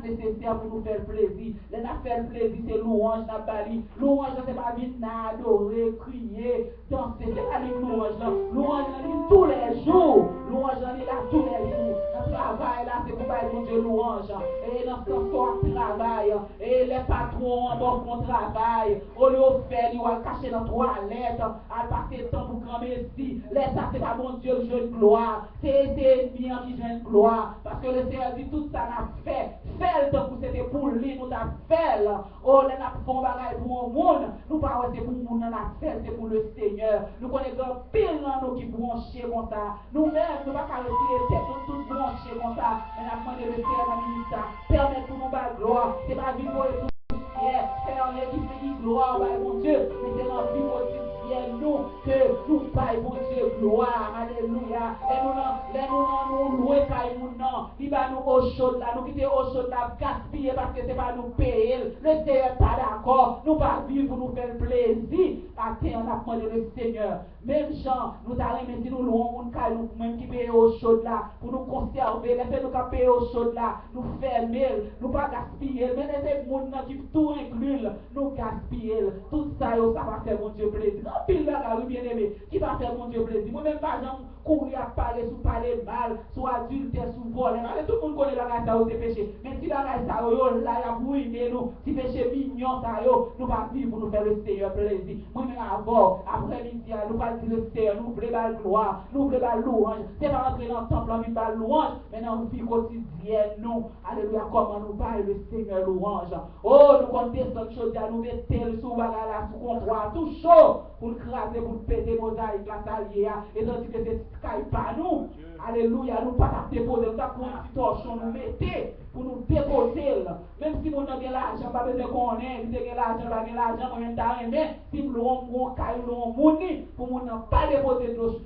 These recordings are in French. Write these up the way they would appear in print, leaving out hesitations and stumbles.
Nécessaire pour nous faire plaisir. Les n'a faire plaisir, c'est louange, n'a bali. Louange, c'est pas venir adorer, crier, danser, c'est pas les louanges là. Louange, on tous les jours. Louange, on est là tous les jours. Dans le travail là, c'est pour pas mon Dieu louange. Et dans ce soir, travail. Et les patrons en bon qu'on travail. Au lieu de faire, ils vont cacher dans la toilette. À passer le temps pour cramer ici. L'État, c'est pas mon Dieu, je une gloire. C'est ennemi qui joue une gloire. Parce que le Seigneur dit tout ça n'a fait. Fait le temps pour c'était pour lui, nous avons fait. Oh, les n'a fait bagaille pour le monde. Nous pas c'est pour le monde, nous avons fait, c'est pour le Seigneur. Nous connaissons pile dans nous qui branchés comme ça. Nous-mêmes, nous ne pouvons pas retirer tête, nous tous branchés comme ça. Mais nous avons demandé le Seigneur dans le ministère. Permettre pour nous la gloire. C'est pas vivre et tout. Faire qui fait gloire, mon Dieu. Mais c'est dans la vie nous que nous paye mon Dieu gloire, alléluia. Et nous louer car il va nous au chaud là, nous quitter au chaud là, gaspiller parce que c'est pas nous payer. Le Seigneur pas d'accord, nous pas vivre pour nous faire plaisir. Attends, on a demandé le Seigneur. Même gens, nous allons même si nous louons nous même qui paye au chaud là, pour nous conserver, les faits nous qui payer au chaud là, nous fermer, nous pas gaspiller. Mais les gens qui tout inclus, nous gaspiller. Tout ça, ça va faire mon Dieu plaisir. Pile bagarre, bien aimé, qui va faire mon Dieu plaisir. Moi-même, par exemple, courir à parler, sous parler mal, sous adultère, sous vol, problème. Tout le monde connaît la race ça, c'est péché. Mais si la race ça, là, il a ruiné nous. Si péché mignon, ça, nous pas vivre pour nous faire le Seigneur plaisir. Moi-même, avant, après-midi, nous pas dire le Seigneur, nous voulons la gloire, nous voulons la louange. C'est pas rentrer dans le temple, on vit la louange, mais dans notre vie quotidienne, nous, alléluia, comment nous parlons le Seigneur louange. Oh, nous comptons descendre chose, nous mettons sous bagala, sous comptoir, tout chaud, pour le craser, pour le péter, mosaïque, la salier, et tandis que c'est Skype pas nous. Alléluia, nous pas déposer, nous avons un petit torchon, nous mettons pour nous déposer. Même si nous avons l'argent, pas besoin qu'on ait, nous avons l'argent, pas l'argent, nous avons mais si nous avons un caillou, nous avons pour nous pas déposer de choses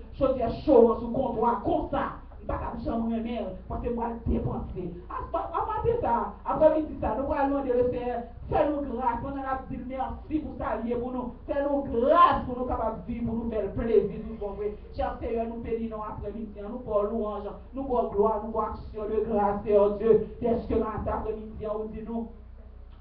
chaudes sous comptoir comme ça. Pas qu'à changer même, parce que moi, dépenser. Après ça, après-midi, ça, nous allons demander le Seigneur, fais-nous grâce, on a dit merci pour ça, pour nous, fais-nous grâce pour nous capables de vivre, pour nous faire plaisir, nous pouvons, cher Seigneur, nous bénissons après-midi, nous pour louange, nous pour gloire, nous pour action de grâce, Seigneur Dieu, est-ce que dans cet après-midi, on dit nous,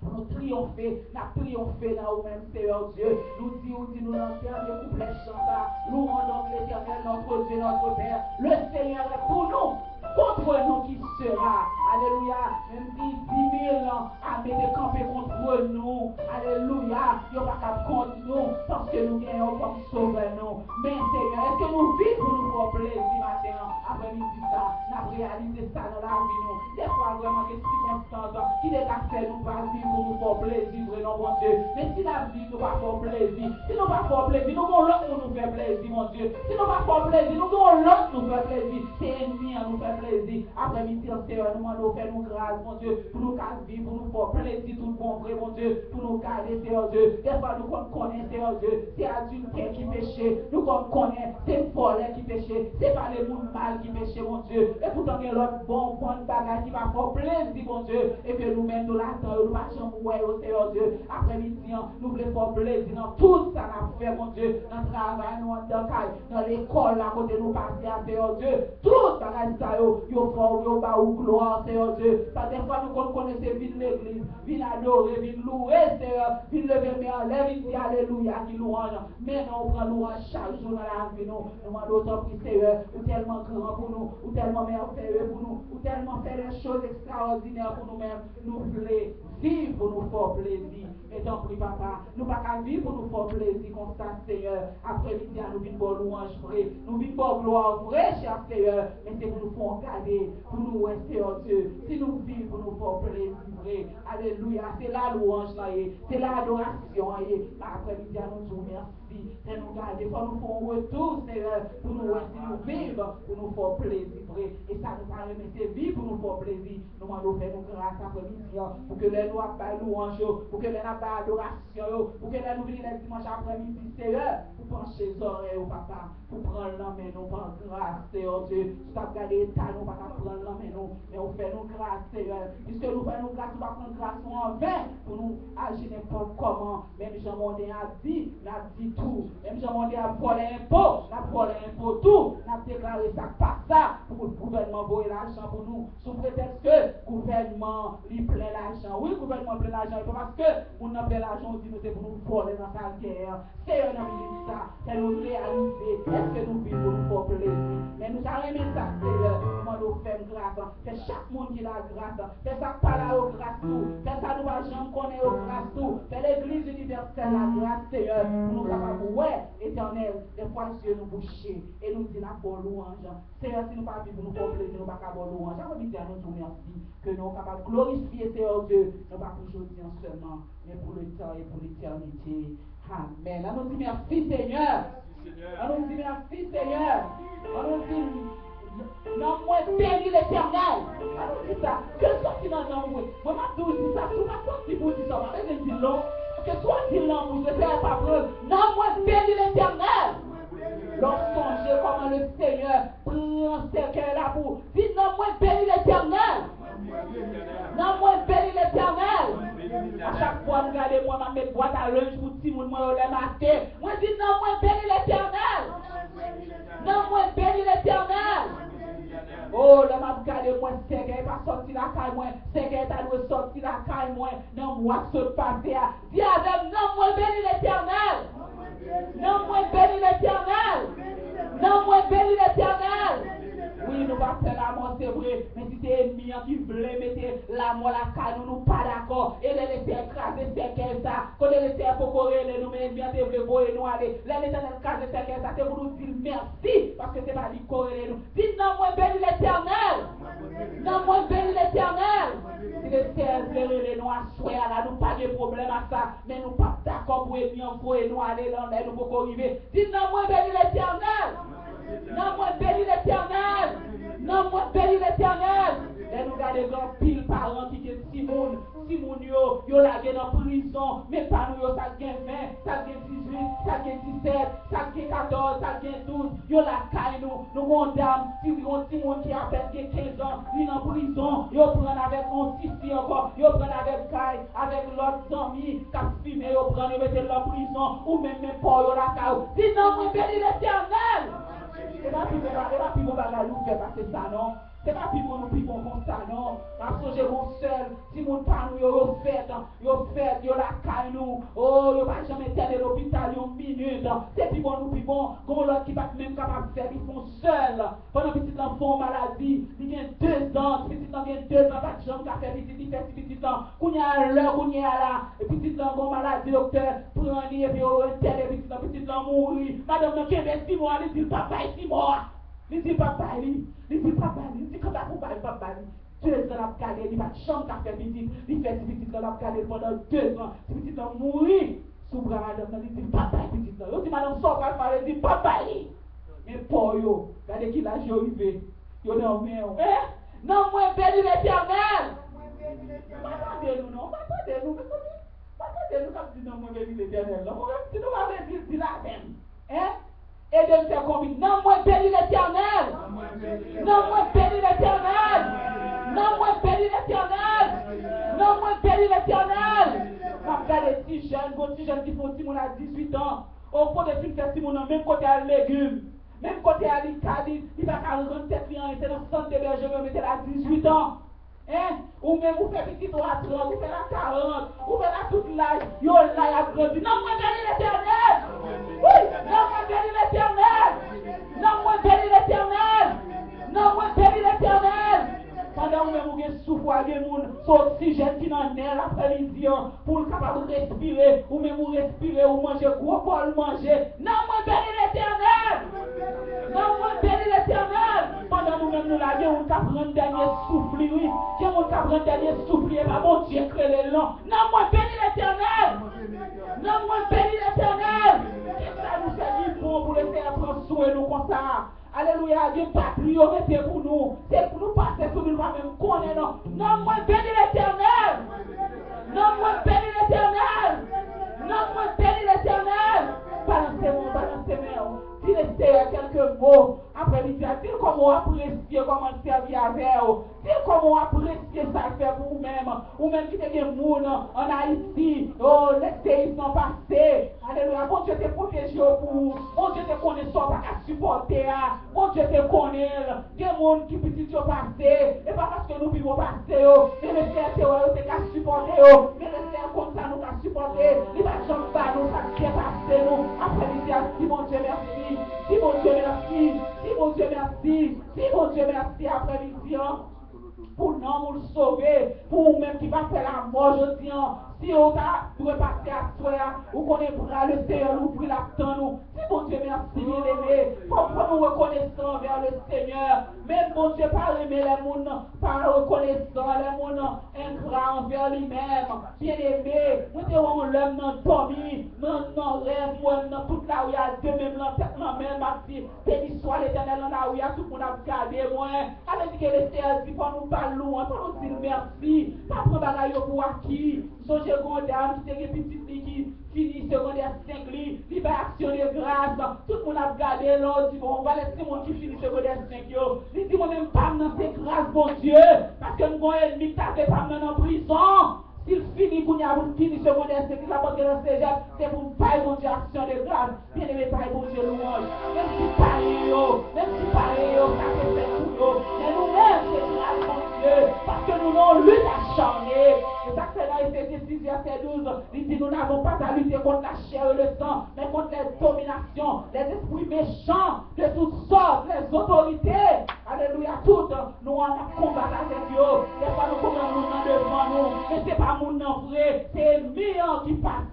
pour nous triompher dans nous-mêmes, Seigneur Dieu. Nous disons, dans le terre de couple chanta, nous rendons l'Éternel, notre Dieu, notre Père. Le Seigneur est pour nous, contre nous qui sera. Alléluia. Même si 10 000 armées de camper contre nous, alléluia, il n'y a pas contre nous, parce que nous gagnons comme sauveur nous. Mais Seigneur, est-ce que nous vivons pour nous faire plaisir matin, après-midi ça, nous avons réalisé ça dans la vie nous. Des fois, vraiment, des circonstances qui les a fait nous pas vivre pour nous faire plaisir, non, mon Dieu. Mais si la vie nous va faire plaisir, si nous va faire plaisir, nous avons l'autre pour nous faire plaisir, mon Dieu. Si nous va faire plaisir, nous avons l'autre pour nous faire plaisir. C'est ennemi à nous faire plaisir. Après-midi, Seigneur, nous demandons faire nous grâce, mon Dieu, pour nous vivre, pour nous faire plaisir, tout le bon vrai, mon Dieu, pour nous garder, Seigneur Dieu. Des fois, nous connaissons, Seigneur Dieu, c'est adultère qui péche, nous connaissons, c'est folle qui péche, c'est pas les monde mal qui péche, mon Dieu. Et pourtant, il y a l'autre bon bagage qui va faire plaisir, mon Dieu, et que nous-mêmes, nous l'attendons, nous marchons pour au Seigneur Dieu. Après-midi, nous voulons faire plaisir dans tout ça qu'on fait, mon Dieu, dans le travail, dans l'école, à côté nous passer à Seigneur Dieu. Tout bagage ça, yo fort, yo bas ou gloire, Seigneur Dieu. Parce que des fois, nous connaissons vite l'église, vite adorer, vite louer, Seigneur, vite lever mes enlèves, vite dire alléluia, qui louange. Mais non, on prend louange chaque jour dans la vie, nous demandons autant prix, Seigneur, ou tellement grand pour nous, ou tellement merveilleux pour nous, ou tellement faire des choses extraordinaires pour nous-mêmes. Nous voulons vivre pour nous faire plaisir. Et tant pis, papa, nous ne pouvons pas vivre pour nous faire plaisir comme ça, Seigneur. Après-midi, nous vivons pour louange vrai, nous vivons pour gloire vrai, cher Seigneur. Mais c'est pour nous faire garder, pour nous rester en Dieu. Si nous vivons pour nous faire plaisir vrai, alléluia, c'est la louange, c'est l'adoration. Après-midi, nous disons merci. Et nous garder, pour nous faire un retour, Seigneur, pour nous rester, nous vivre, pour nous faire plaisir vrai. Et ça nous paraît, mais c'est vivre pour nous faire plaisir. Nous demandons faire nous grâce après-midi, pour que les nous appellent louange, pour que les nous appellent adoration, pour que les nous venons les dimanches après-midi, Seigneur, pour pencher les oreilles au papa, pour prendre la main, nous prendre grâce, Seigneur Dieu. Si tu as gardé l'état, nous ne pouvons pas prendre la main, mais on fait nous grâce, Seigneur. Puisque nous faisons grâce, nous ne pouvons pas prendre grâce en vain pour nous agir n'importe comment. Même Jean-Mondé a dit tout. Même Jean-Mondé a volé un pot, tout. N'a déclaré ça, pas ça, pour le gouvernement voler l'argent pour nous, sous prétexte que le gouvernement lui plaît l'argent. Oui, le gouvernement plaît l'argent, parce que on a plaît l'argent, on dit nous c'est pour nous voler dans sa guerre. C'est un ami ça, c'est nous réaliser, est-ce que nous vivons pour nous faire plaisir. Mais nous avons aimé ça, Seigneur, nous faisons grâce, c'est chaque monde qui a grâce, c'est ça pas là au grâce tout, c'est ça nous agents qu'on est au grâce tout, c'est l'église universelle la grâce, Seigneur, pour nous capables, ouais, éternel, des fois Dieu nous boucher, et nous dit la bonne louange. Seigneur, si nous ne pouvons pas vivre pour nous faire plaisir, nous ne pouvons pas bonne louange. J'avais envie de dire à nous merci, que nous sommes capables de glorifier Seigneur Dieu, non pas pour aujourd'hui seulement, mais pour le temps et pour l'éternité. Amen. On nous dit merci Seigneur. On nous dit merci Seigneur. On nous dit non, moi bénis l'éternel. On nous dit ça. Que sorti dans nos mots. Moi, je dis ça. Tout ma sortie pour dire ça. Je vais dire non. Que soit dit non, vous ne faites pas preuve. Non, moi bénis l'éternel. Lorsqu'on sait comment le Seigneur prend ce cœurs là pour dire non, moi bénis l'éternel. Non, moi bénis l'éternel. À chaque fois, regardez, moi, je mets boîte à lunch pour tout le monde, le matin. Moi, je dis non, moi bénis l'éternel. Non, moi bénis l'éternel. Oh, le m'a regardé, moi, c'est qu'elle n'est pas sorti la caille, moi, c'est qu'elle est sorti la caille, moi, non, moi, saute pas, dis avec, non, moi bénis l'éternel. Non, moi bénis l'éternel. Non, moi bénis l'éternel. Oui, nous va faire la mort, c'est vrai. Mais si c'est ennemi qui veut mettre la mort la caille, nous pas d'accord. Et les laisser écraser, c'est qu'elle ça. Quand les laisser pour courir, nous mais bien te veut voir nous aller. Les l'éternel écraser, c'est qu'elle ça. C'est pour nous dire merci. Parce que c'est pas lui courir nous. Dis non, moi béni l'éternel. Non, moi béni l'éternel. Si les terres les noirs soient là, nous pas de problème à ça. Mais nous pas d'accord pour ennemi encore et nous aller dans l'air, nous pouvons arriver. Dis non, moi béni l'éternel. Non, moi béni l'éternel. Non, moi béni l'éternel. Et nous regardons grand pile parents qui est Simon. Simon yo lagé dans prison. Mais pas nous, ça gagne 20, ça gagne 18, ça gagne 17, ça gagne 14, ça gagne 12. Yo la caille nous condamnons. Si on Simon qui a fait 15 ans, il est en prison. Yo prend avec un petit fille encore. Yo prend avec caille, avec l'autre ami qui a fumé. Yo prend, yo mette en prison. Ou même pas yo la caille. Dis non, moi béni l'éternel. C'est pas plus bon bagage nous faire passer ça, non? C'est pas plus bon nous plus bon comme ça, non? Parce que j'ai mon seul, si mon pas nous, yo fait, yo la caille nous, oh, yo pas jamais été à l'hôpital, une minute, c'est plus bon nous plus bon, comme l'autre qui va même capable de faire, ils font seuls, pendant que petit enfant maladie, il y a 2 ans, petit enfant il y a 2 ans, pas de jambe qui a fait petit temps, qu'on y a l'heure, qu'on y a là, et petit enfant maladie, docteur, prend un lit, et puis petit enfant mourir, madame, non, qui est 6 mois, elle dit, papa, 6 mois. Il dit papa, il dit papa, il dit comment vous parlez papa, 2 ans à garder, il va chambre à faire petit, il fait petit dans la garder pendant 2 ans, si petit dans mourir, sous bras madame, il dit papa, petit dans, il dit madame sort pas parler, il dit papa, mais pour yo, regardez qui l'a arrivé, yo non mais non moi béni l'éternel, pas nous non, pas nous, pas nous comme dit non moi béni l'éternel, non moi si nous va dire la même, hein? Et de me faire convaincre. Non, moi béni l'éternel. Non, moi béni l'éternel. Non, moi béni l'éternel. Non, moi béni l'éternel. Je regarde les petits jeunes qui font Simon à 18 ans. Au fond de film, c'est Simon, même côté à légumes. Même côté à l'Italie, il va 47 ans, il était dans le centre d'hébergement, il était à 18 ans. Hein? Ou même vous faites petit à 30, vous faites à 40, vous faites à toute l'âge, yo là, il a grandi. Non, moi béni l'éternel. Oui, non, moi béni l'éternel. Non, moi béni l'éternel. Non, moi béni l'éternel. Pendant que vous avez souffert avec les gens, son oxygène qui n'en est l'après-midi, pour le capable de respirer, ou même vous respirer, ou manger, gros bol manger. Non, moi béni l'éternel. Non, moi béni l'éternel. Pendant nous-mêmes nous l'avons, on t'a pris un dernier souffle, oui. Qui on t'a pris un dernier souffle, et pas mon Dieu, crée les longs. Non, moi béni l'éternel. Non, moi béni l'éternel. Qu'est-ce que ça nous fait du bon pour laisser prendre soin de nous comme ça? Alléluia, Dieu pas priorité pour nous. C'est pour nous passer sur nous même connaître. Non, moi béni l'éternel. Non, moi béni l'éternel. Non, moi béni l'éternel. Balancez-moi. Dis-le quelques mots. Après, il dit, dis comment apprécier, comment servir avec vous. Dis comment apprécier ça fait pour vous-même. Ou même qui des gens en Haïti. Oh, les pays sont passés. Alléluia. Bon Dieu te protège pour vous. Bon Dieu te connaît ça, pas qu'à supporter. Bon Dieu te connaît. Des gens qui petit sont passés. Et pas parce que nous vivons passer. Mais les frères, c'est qu'à supporter. Mais les frères, comme ça, nous qu'à supporter. Il va jamais pas nous, ça qui est passé nous. Après, il dit, si mon Dieu merci. Si mon Dieu merci. Si mon Dieu merci. Si mon Dieu merci après-midi. Pour nous, nous sauver, pour nous-mêmes qui va faire la mort, je dis, si on doit passer à soi, ou qu'on est bras le Seigneur, nous ouvrir la temps, nous. Si mon Dieu merci, bien aimé, pourquoi nous reconnaissons vers le Seigneur, même mon Dieu, pas aimer les gens, pas reconnaissant les gens, ingrats envers lui-même, bien aimé, nous devons l'homme dans dormi, dans rêve, dans toute là où il y a deux mêmes, dans même partie, béni soit l'éternel, là où il y a tout le monde à garder, moi, avec que le Seigneur dit, pour nous parler, pour nous dire merci, pas prendre bagaille pour acquis, songez une dame qui était petite qui finit secondaire 5 li, il va action de grâce, tout le monde a regardé l'autre, dit bon, on va laisser mon qui finit secondaire 5 yo, il dit moi même pas dans ces grâces, bon Dieu, parce que nous avons un ennemi qui t'avait pas en prison. S'il finit pour nous finir secondaire 5, il va porter dans le cégep, c'est pour pas mon Dieu action de grâce, bien aimé, pas bon Dieu louange, même si pareil, ça fait fait tout. mais nous-mêmes, c'est grâce, mon Dieu, parce que nous n'avons lutte acharnée. C'est ça que c'est dans Éphésiens 6, verset 12, il dit, nous n'avons pas à lutter contre la chair et le sang, mais contre les dominations, les esprits méchants, de toutes sortes, les autorités. Alléluia, toutes, nous avons combattu avec eux. Des fois, nous commençons devant nous, mais ce n'est pas mon nom vrai, c'est millions qui passent.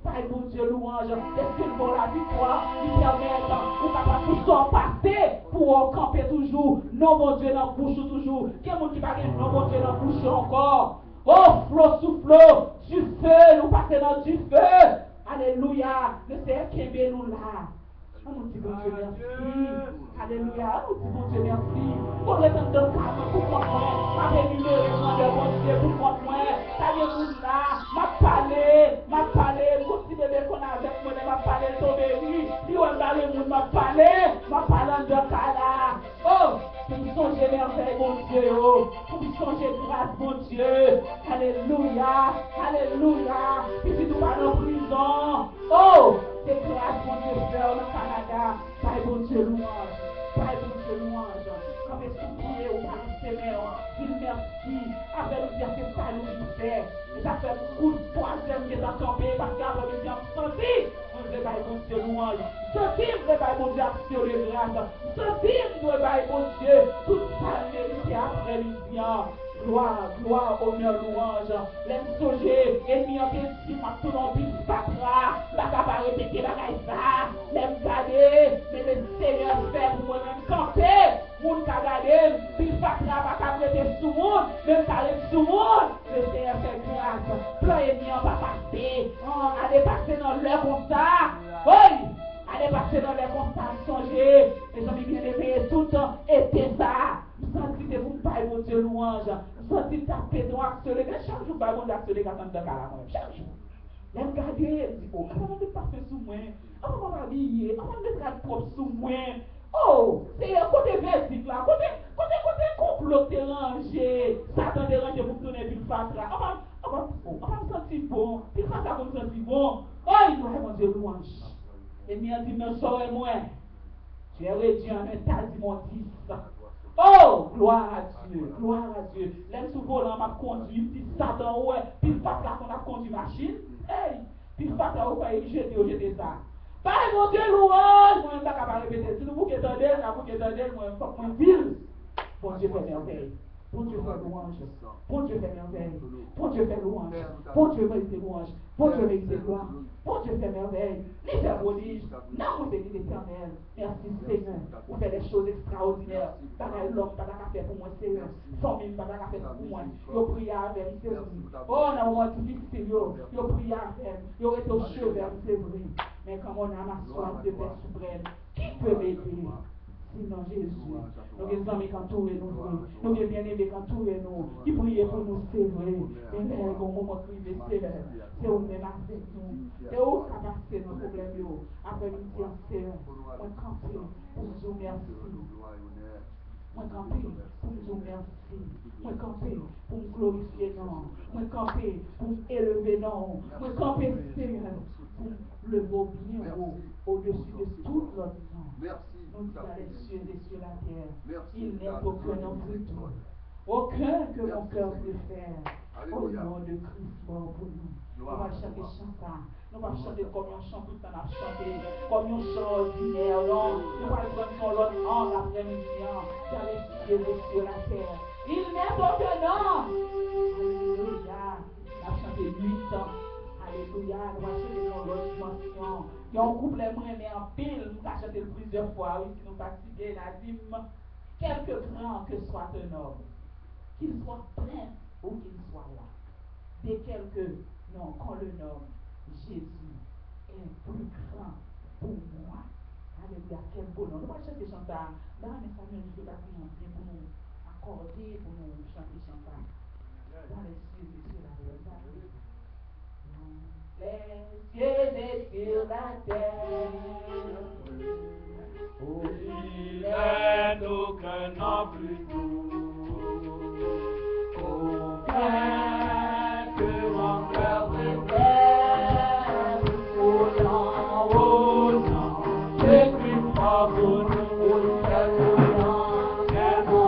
Par mon Dieu, louange, laissez pour la victoire, qui permettent, ou capable de s'en passer pour camper toujours. Non, mon Dieu, dans la bouche toujours. Qui est mon qui va non, mon Dieu, dans la bouche encore. Oh, flot sous flot, du feu, nous passons dans du feu. Alléluia, le Seigneur qui est nous là. Oh mon Dieu, bon Dieu, merci. Alléluia, oh mon Dieu, merci. Pour le temps de calme, pour moi, avec une de bon Dieu, pour moi, ça vient nous là, m'a parlé, pour si bébé qu'on a avec moi, m'a parlé, tomber, si on va le monde, m'a parlé de cala. Oh, pour songer merveille, mon Dieu, pour songer grâce, mon Dieu. Alléluia, alléluia. Puis si nous parlons en prison, oh, c'est grâce, mon Dieu, frère, au Canada. Par bon Dieu, louange. Par bon Dieu, louange. Comme est-ce que prier au Père Seigneur, dis merci. Avec le dire que ça nous fait. Et ça fait beaucoup de troisième qui est encampé parce qu'après le temps senti, on devait par bon Dieu, louange. Senti, on devait par bon Dieu, action de grâce. Senti, on devait par bon Dieu, toute sa mérite après l'histoire. Gloire, gloire, honneur, louange. L'aime songer, ennemi en question, ma tout en plus, patra, la capable répéter la caille ça, l'aime garder, mais le Seigneur fait pour moi-même camper, moun ka garder, puis patra, pas qu'à prêter sous monde, même qu'à être sous monde, le Seigneur fait grâce, plein ennemi en va passer, allez passer dans leur constat, oui, allez passer dans les constats, songer, les amis bien aimés, tout le temps, était ça. Senti de vous bailler mon Dieu louange. Senti taper droit accéléré. Chaque jour, bailler mon Dieu accéléré quand on est dans la chaque jour. L'aime garder, dit, oh, comment on pas fait sous moi? Comment on va habiller? Comment on mettre propre sous moi? Oh, c'est un côté vertique là. Côté complot dérangé. Satan dérangé pour tourner une face là. On va me sentir bon. Puis ça va me sentir bon. Oh, il doit mon Dieu louange. Et bien dit, mais saurais moi. Tu es réduit en un tas d'immondice. Oh, gloire à Dieu, gloire à Dieu. L'aime sous volant m'a conduit, petit Satan, ouais, puis le fait qu'on a conduit machine, hey, puis le fait qu'on a jeté ça. Par mon Dieu, louange, moi, je ne vais pas répéter. Si nous vous attendez, moi, il faut que je ville. Bon Dieu fait merveille. Bon Dieu fait louange. Bon Dieu fait merveille. Bon Dieu fait louange. Bon Dieu mérite louange. Bon Dieu mérite gloire. Bon Dieu fait merveille. Les fait prodige. Non, vous bénissez l'Éternel. Merci Seigneur. Vous faites des choses extraordinaires. Pas l'homme, pas la faire pour moi, Seigneur. Famille, pas la faire pour moi. Vous priez avec, c'est vrai. Oh, dans un moment difficile, vous priez avec. Vous êtes au chevet, c'est vrai. Mais comme on a ma soif de Père suprême, qui peut m'aider? Sinon Jésus, nous avons des amis qui entourent nous, nous avons des bien-aimés qui entourent nous, qui prient pour nous, c'est vrai. Mais là, au moment où il est, c'est où même avec nous, c'est où ça passe nos problèmes. Après, nous disons, Seigneur, on campe pour nous remercier. Moi camper pour nous remercier. Moi camper pour nous glorifier non. Moi camper pour nous élever non. Moi camper Seigneur pour le beau bien au-dessus de tout notre nom. Merci. Nous disons les cieux et sur la terre. Merci. Il n'est aucun nom plus tout. Aucun que mon cœur préfère. Au nom de Christ mort pour nous. Nous allons chanter chantant. Nous allons chanter comme on chante tout le temps à chanter. Comme on chante ordinaire. Non. Nous allons prendre son l'autre en l'après-midi. Dans les cieux et sur la terre. Il n'est aucun nom. Alléluia. Nous allons chanter 8 ans. Alléluia. Nous allons chanter dans l'autre dimension. Il y a un couple mais en pile. Nous allons chanter plusieurs fois. Oui, si nous fatiguons, la dîme. Quelque grand que soit un homme, qu'il soit plein ou qu'il soit là. Dès quelque nom qu'on le nomme, Jésus est plus grand pour moi. Alléluia, quel beau nom. Nous allons chanter chanter. Dans les familles, je vais pas prier pour nous accorder, pour nous chanter chanter. Dans les cieux et sur la terre. Les cieux et sur la terre. Oh, il n'est aucun nom plus doux. Aucun que mon cœur préfère. Au nom, Jésus pour nous, au ciel, au nom, quel beau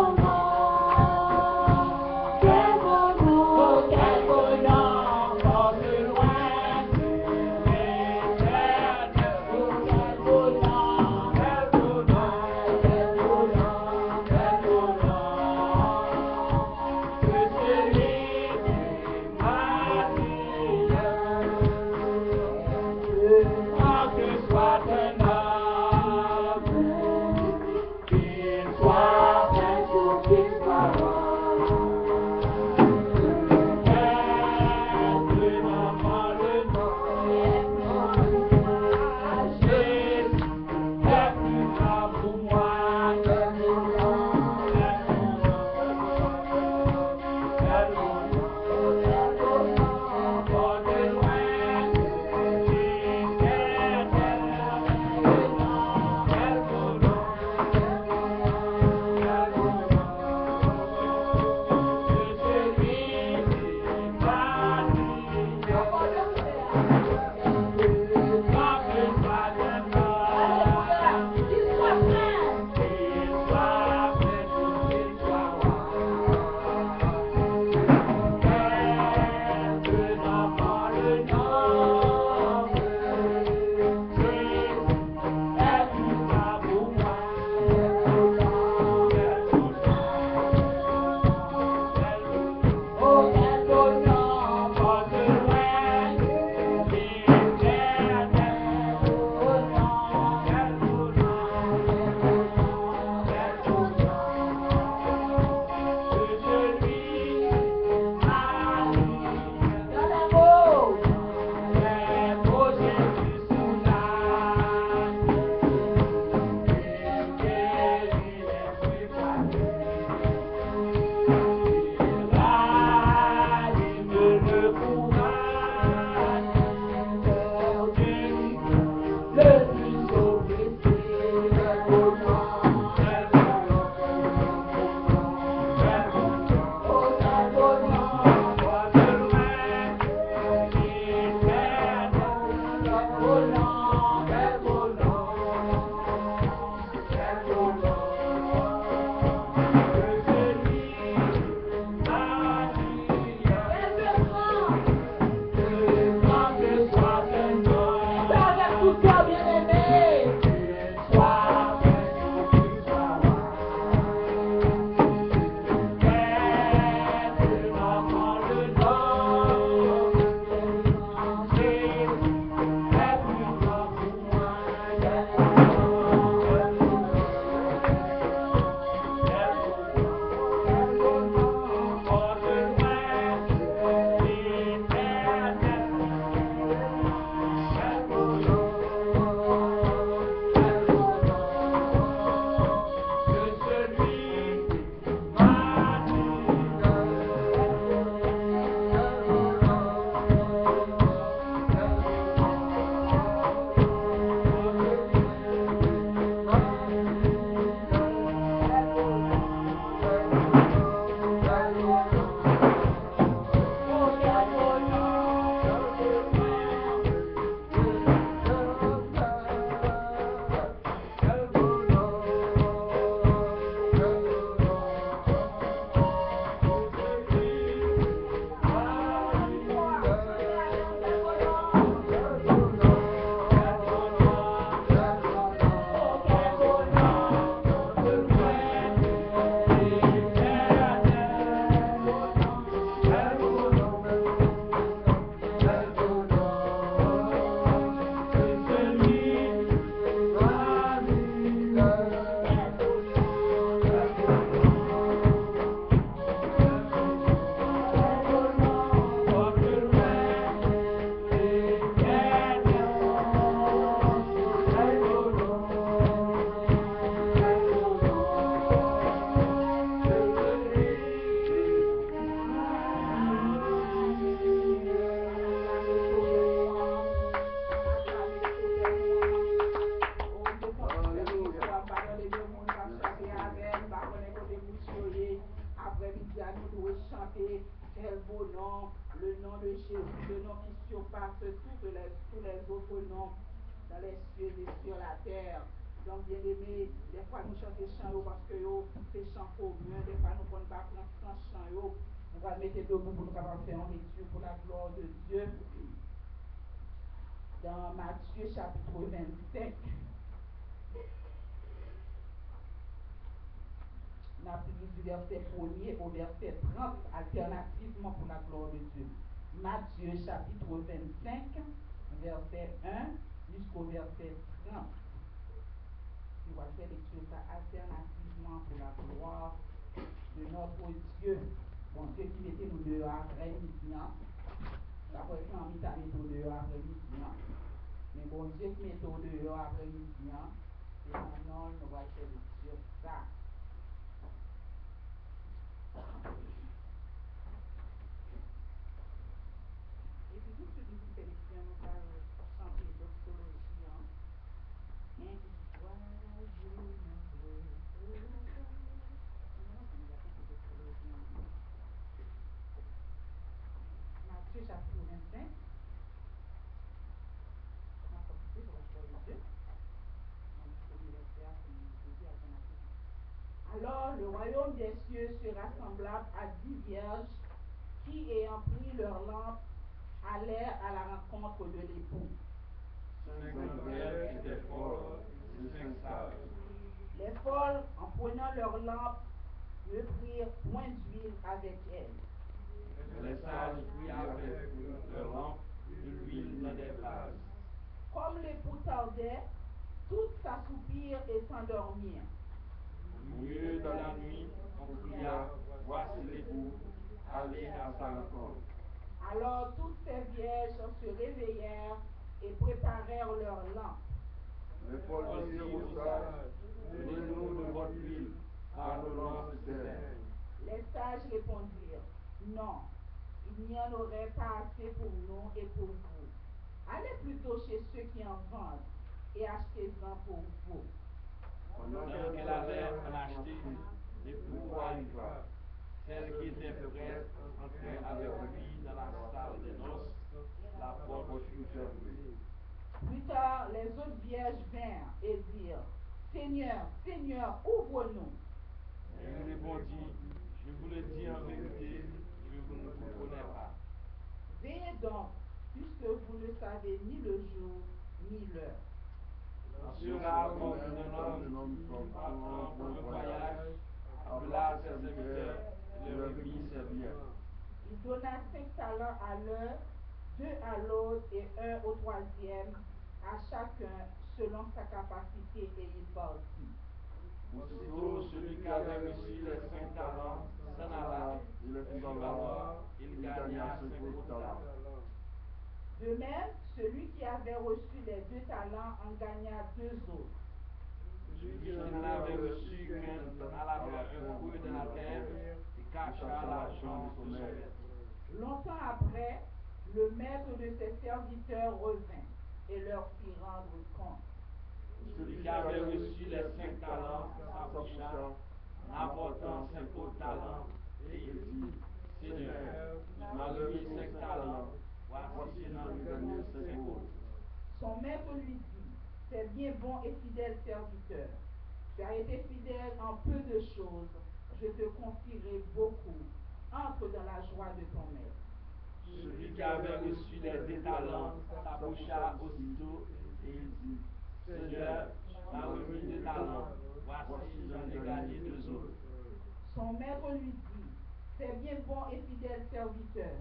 dépasse tous les autres noms dans les cieux et sur la terre. Donc, bien aimé, des fois nous chantons chants parce que c'est chant commun, des fois nous ne pouvons pas prendre chant. On va mettre debout pour nous capables faire une lecture pour la gloire de Dieu. Dans Matthieu chapitre 25, on a pris du verset 1er au verset 30, alternativement pour la gloire de Dieu. Matthieu chapitre 25, verset 1 jusqu'au verset 30. Tu vas faire lecture ça alternativement pour la gloire de notre Dieu. Bon Dieu qui mettait nous dehors après midi. Ça va être en mi-temps dehors après midi. Mais bon Dieu qui mettait nous dehors après midi. Et maintenant, nous allons faire lecture ça. Et puis tout celui qui fait lecture, nous allons chanter doxologie. Matthieu chapitre 25. Alors le royaume des cieux sera semblable à 10 vierges qui, ayant pris leur lampe, allèrent à la rencontre de l'époux. 5 vierges étaient folles et 5 sages. Les folles, en prenant leur lampe, ne prirent point d'huile avec elles. Les sages prirent avec leur lampe de l'huile dans des vases. Comme l'époux tardait, toutes s'assoupirent et s'endormirent. Au milieu de la nuit, on cria, voici l'époux, allez à sa rencontre. Alors toutes ces vierges se réveillèrent et préparèrent leurs lampes. Les folles dirent aux sages, donnez-nous de votre huile, car nos lampes s'éteignent. Les sages répondirent, non, il n'y en aurait pas assez pour nous et pour vous. Allez plutôt chez ceux qui en vendent et achetez-en pour vous. Pendant qu'elle allait en acheter, l'époux arriva. Celle qui était prête entrait avec lui dans la salle des noces, la porte fut fermée. Plus tard, les autres vierges vinrent et dirent, Seigneur, Seigneur, ouvre-nous. Il répondit, je vous le dis en vérité, je vous ne vous connais pas. Veillez donc, puisque vous ne savez ni le jour ni l'heure. Sera comme un homme qui partant pour un voyage, appela ses serviteurs et leur remit ses biens. Il donna 5 talents à l'un, 2 à l'autre et 1 au troisième, à chacun selon sa capacité, et il partit. Aussitôt, celui qui avait reçu les 5 talents s'en alla, il les fit valoir, il gagna 5 autres talents. De même, celui qui avait reçu les 2 talents en gagna 2 autres. Celui qui n'en avait reçu qu'un alla faire un creux dans la terre et cacha l'argent de son maître. Longtemps après, le maître de ses serviteurs revint et leur fit rendre compte. Celui qui avait reçu les 5 talents s'approcha en apportant 5 autres talents et il dit, Seigneur, tu m'as remis 5 talents, voici j'en ai gagné 5 autres. Son maître lui dit, c'est bien bon et fidèle serviteur. Tu as été fidèle en peu de choses, je te confierai beaucoup. Entre dans la joie de ton maître. Celui qui avait reçu les 2 talents s'approcha aussitôt et il dit, Seigneur, tu m'as remis 2 talents, voici j'en ai gagné 2 autres. Son maître lui dit, c'est bien bon et fidèle serviteur.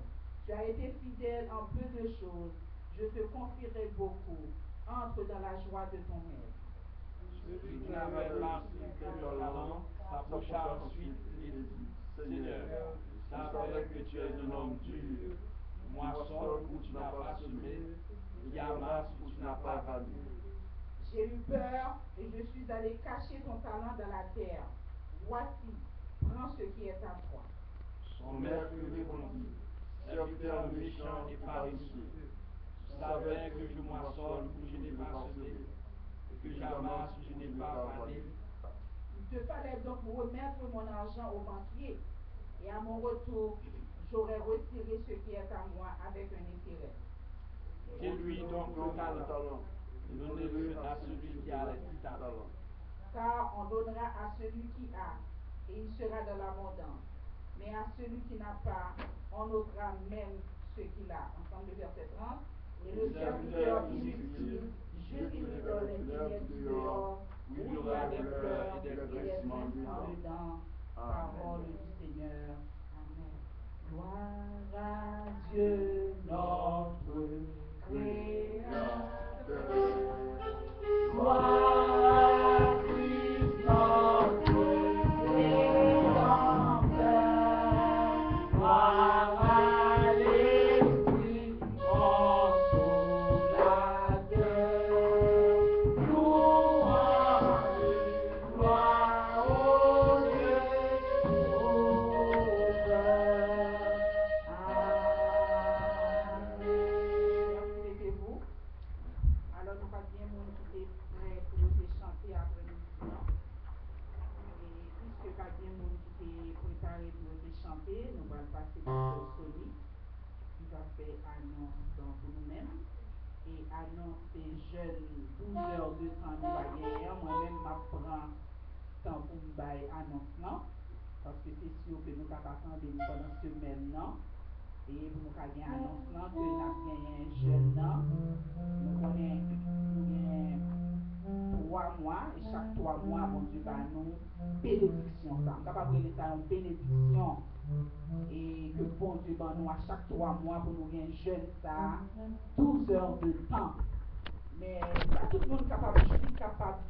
Tu as été fidèle en peu de choses, je te confierai beaucoup. Entre dans la joie de ton maître. Celui qui n'avait pas reçu qu'un talent s'approcha ensuite et dit, Seigneur, je savais que tu es un homme dur, qui moissonne où tu n'as pas semé, et qui amasse où tu n'as pas vanné. J'ai eu peur et je suis allé cacher ton talent dans la terre. Voici, prends ce qui est à toi. Son maître lui répondit, serviteur méchant et paresseux, tu savais que je moissonne où je n'ai pas semé, et que j'amasse où je n'ai pas vanné. Il te fallait donc remettre mon argent au banquier, et à mon retour, j'aurais retiré ce qui est à moi avec un intérêt. C'est lui donc le talent. Donnez-le à celui qui a les 10 talents. Car on donnera à celui qui a, et il sera dans l'abondance. Mais à celui qui n'a pas, on ôtera même ce qu'il a. Ensemble le verset 30. Et le serviteur inutile, jetez-le dans les ténèbres du dehors, où il y a des pleurs et des grincements dedans. Parole du Seigneur. Amen. Gloire à Dieu, notre Créateur. Gloire à Christ, notre Rédempteur. Gloire à l'Esprit consolateur. Louange, gloire au Dieu sauveur. Amen. Mettez-vous. Alors, nous pas bien monde qui est prêt pour nous chanter après nous. Et puisque pas bien monde qui est préparé pour nous chanter, nous allons passer par le Sony qui va faire annonce pour nous-mêmes. Et annonce des jeunes 12 heures de temps nous va gagner. Moi-même, je prends temps pour me faire annonce là. Parce que c'est sûr que nous avons attendu pendant cette semaine là. Et pour nous gagner annonce là, que nous avons gagné un jeune là. Nous connaissons 3 mois, et chaque 3 mois, mon Dieu, bah, nous, bénédiction. Ça, capable de ça, une bénédiction. Et que bon Dieu, bah, nous, à chaque 3 mois, pour nous gagner un jeune, ça, 12 heures de temps. Mais pas tout le monde capable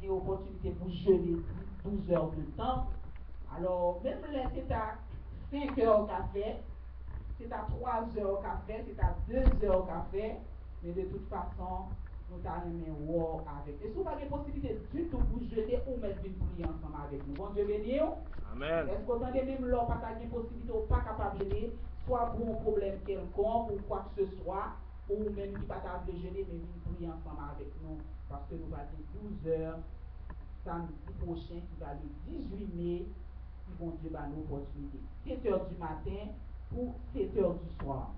de l'opportunité pour jeûner 12 heures de temps. Alors, même là, c'est à 5 heures café, c'est à 3 heures café, c'est à 2 heures café, mais de toute façon, nous avons un war avec. Et si vous n'avez pas de possibilité du tout pour jeûner ou mettre une prière ensemble avec nous, bon Dieu béni. Amen. Est-ce que vous avez même là, pas de possibilité ou pas capable de jeûner, soit pour un problème quelconque ou quoi que ce soit, ou même qui pas capable de jeûner, mais une prière ensemble avec nous, parce que nous allons 12 heures samedi prochain, qui va le 18 mai, qui vont Dieu va nous opportunité. 7 heures du matin pour 7 heures du soir.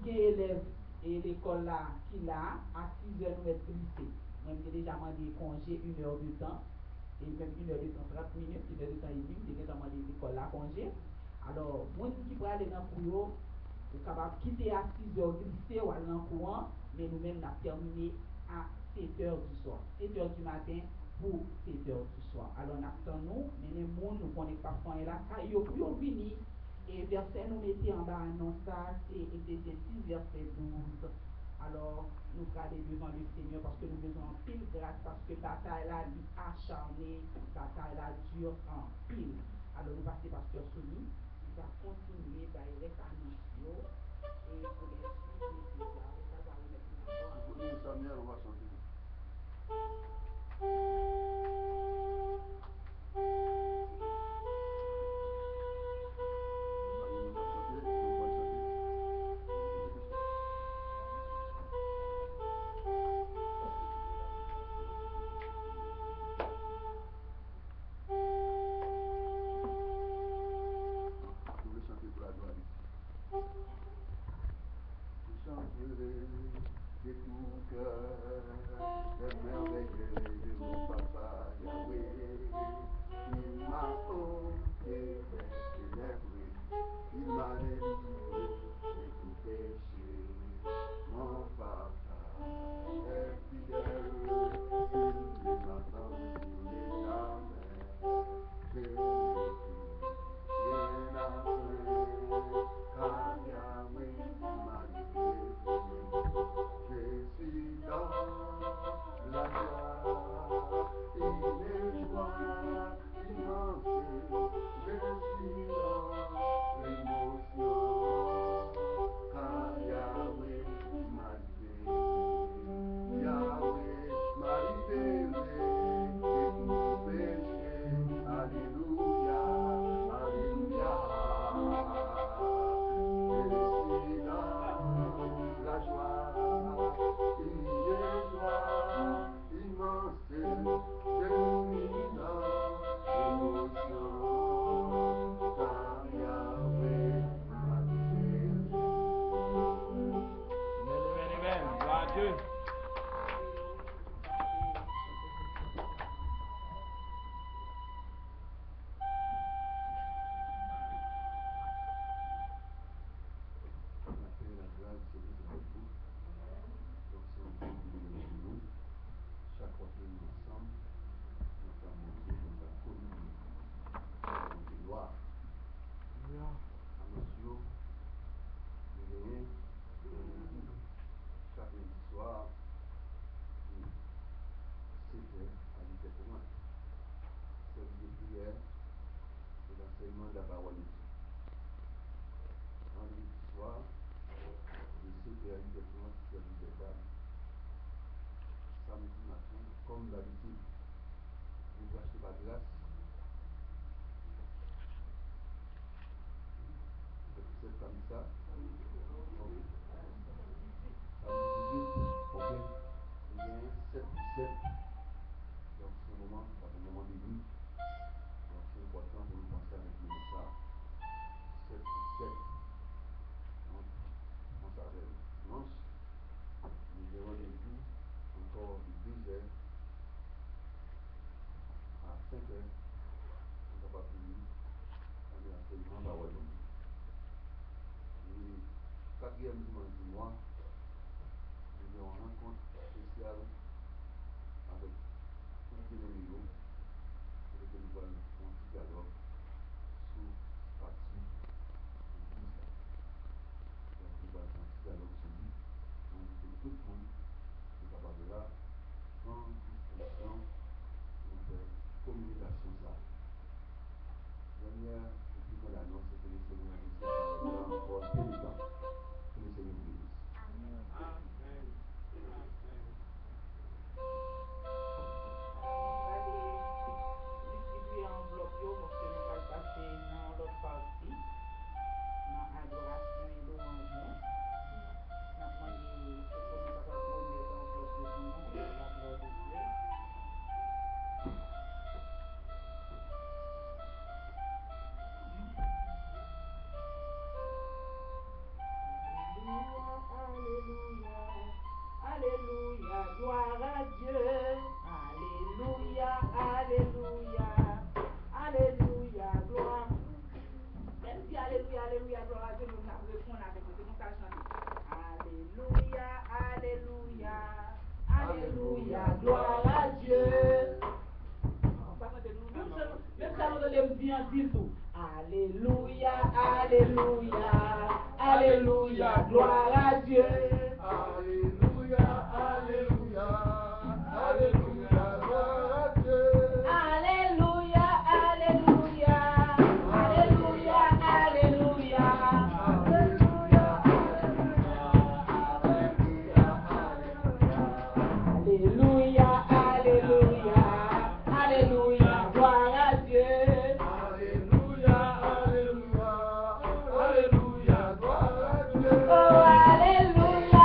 Qui est élève et l'école là, qui là, à 6 heures nous être glissé. Moi, j'ai déjà demandé congé 1 heure de temps, et même 1 heure de temps, 30 minutes, 1 heure de temps et demi, j'ai déjà demandé l'école là congé. Alors, moi qui peut aller dans le courant, vous capable quitter à 6 heures glisser ou aller dans le courant, mais nous-mêmes, nous avons terminé à 7 heures du soir. 7 heures du matin pour 7 heures du soir. Alors, nous attendons, mais les gens nous connaissent pas quand là, ils ont fini. Et verset nous mettez en bas annonce ça, c'est Éphésiens 6, verset 12. Alors, nous allons devant le Seigneur parce que nous besoin en pile grâce, parce que bataille là, acharnée, bataille là, dure en pile. Alors, nous passons pasteur Souni, qui va continuer par les annonces et pour les suites nécessaires. Avec ça, va remettre une Samuel, on va chanter. De tout cœur, les merveilleux de mon papa Yahweh. Il m'a ôté mes ténèbres, il m'a délivré de tout péché. Mon papa est fidèle, il ne m'abandonne jamais. Je n'ai plus rien à craindre, car Yahweh m'a livré. Je suis dans la joie et les joies immenses. Je suis dans l'émotion, car Yahweh m'a livré. l'enseignement de la parole de Dieu. Vendredi soir, je sais qu'il y a eu des gens qui ont des dames. Samedi matin, comme d'habitude, vous achetez pas de glace. C'est comme ça. Ok. Samedi 18, ok. Il y a un 7-17. Donc c'est un moment, c'est un moment de nuit. Donc c'est important pour nous penser avec le ça. 7-17. Donc, on s'arrête dimanche. Nous avons rendez-vous encore de 2 heures à 5 heures. On n'a pas fini. On est enseignement parole de Dieu. Et 4e dimanche du mois, nous avons une rencontre spéciale avec tous les numéros pour que nous allons faire un petit dialogue sur partie de l'Église. Donc nous allons faire un petit dialogue sur lui. On dit que tout le monde est capable de là, sans distinction, nous faire communication ça. Dernière, et puis qu'on l'annonce, c'est que le Seigneur nous a encore pénitent. Que le Seigneur vous bénisse. Amen. Distribuer enveloppe parce que nous allons passer dans l'autre partie, dans l'adoration et louange. Nous avons dit que nous sommes capables de remettre enveloppe de tout le monde, la gloire de Dieu. Alléluia, gloire à Dieu. Alléluia, alléluia, alléluia, gloire. Même si alléluia, alléluia, gloire à Dieu, nous avons répondre avec nous, nous allons chanter. Alléluia, alléluia, alléluia, gloire à Dieu. Même ça, nous devons dire en tout. Alléluia, alléluia, alléluia, gloire à Dieu. Alléluia, alléluia, alléluia, gloire à Dieu. Alléluia, alléluia, alléluia, alléluia. Alléluia, alléluia, alléluia, gloire à Dieu. Alléluia, alléluia, alléluia, gloire à Dieu. Oh, alléluia.